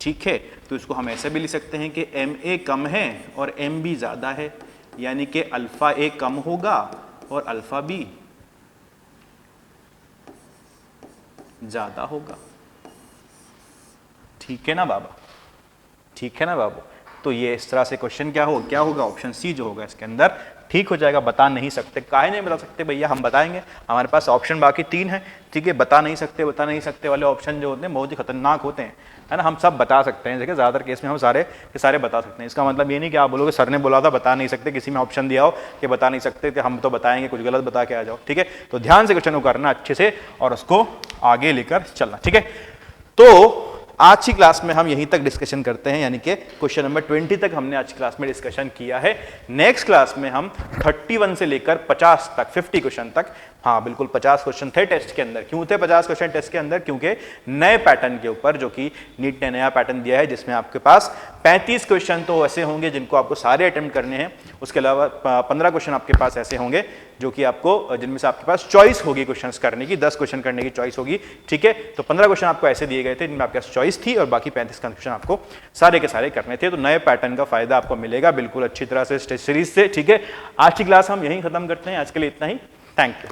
ठीक है। तो इसको हम ऐसे भी लिख सकते हैं कि ma कम है और mb ज्यादा है, यानी कि अल्फा a कम होगा और अल्फा b ज्यादा होगा, ठीक है ना बाबा, ठीक है ना बाबू। तो ये इस तरह से क्वेश्चन क्या होगा ऑप्शन सी जो होगा इसके अंदर ठीक हो जाएगा। बता नहीं सकते, काहे नहीं बता सकते भैया, हम बताएंगे, हमारे पास ऑप्शन बाकी 3 है, ठीक है। बता नहीं सकते वाले ऑप्शन जो होते हैं बहुत ही खतरनाक होते हैं, है ना। हम सब बता सकते हैं, देखिए ज्यादातर केस में हम सारे के सारे बता सकते हैं। इसका मतलब ये नहीं कि आप बोलोगे सर ने बोला था बता नहीं सकते, किसी में ऑप्शन दिया हो कि बता नहीं सकते तो हम तो बताएंगे, कुछ गलत बता के आ जाओ, ठीक है। तो ध्यान से क्वेश्चन को करना अच्छे से और उसको आगे लेकर चलना, ठीक है। तो आज की क्लास में हम यहीं तक डिस्कशन करते हैं, यानी कि क्वेश्चन नंबर 20 तक हमने आज की क्लास में डिस्कशन किया है। नेक्स्ट क्लास में हम 31 से लेकर 50 तक 50 क्वेश्चन तक, हाँ बिल्कुल 50 क्वेश्चन थे टेस्ट के अंदर। क्यों थे 50 क्वेश्चन टेस्ट के अंदर? क्योंकि नए पैटर्न के ऊपर, जो कि नीट ने नया पैटर्न दिया है जिसमें आपके पास 35 क्वेश्चन तो ऐसे होंगे जिनको आपको सारे अटेम्प्ट करने हैं, उसके अलावा 15 क्वेश्चन आपके पास ऐसे होंगे जो कि आपको, जिनमें से आपके पास चॉइस होगी क्वेश्चंस करने की, 10 क्वेश्चन करने की चॉइस होगी, ठीक है। तो 15 क्वेश्चन आपको ऐसे दिए गए थे जिनमें आपके पास चॉइस थी और बाकी 35 क्वेश्चन आपको सारे के सारे करने थे। तो नए पैटर्न का फायदा आपको मिलेगा बिल्कुल अच्छी तरह से सीरीज से, ठीक है। आज की क्लास हम यहीं खत्म करते हैं, आज के लिए इतना ही, थैंक यू।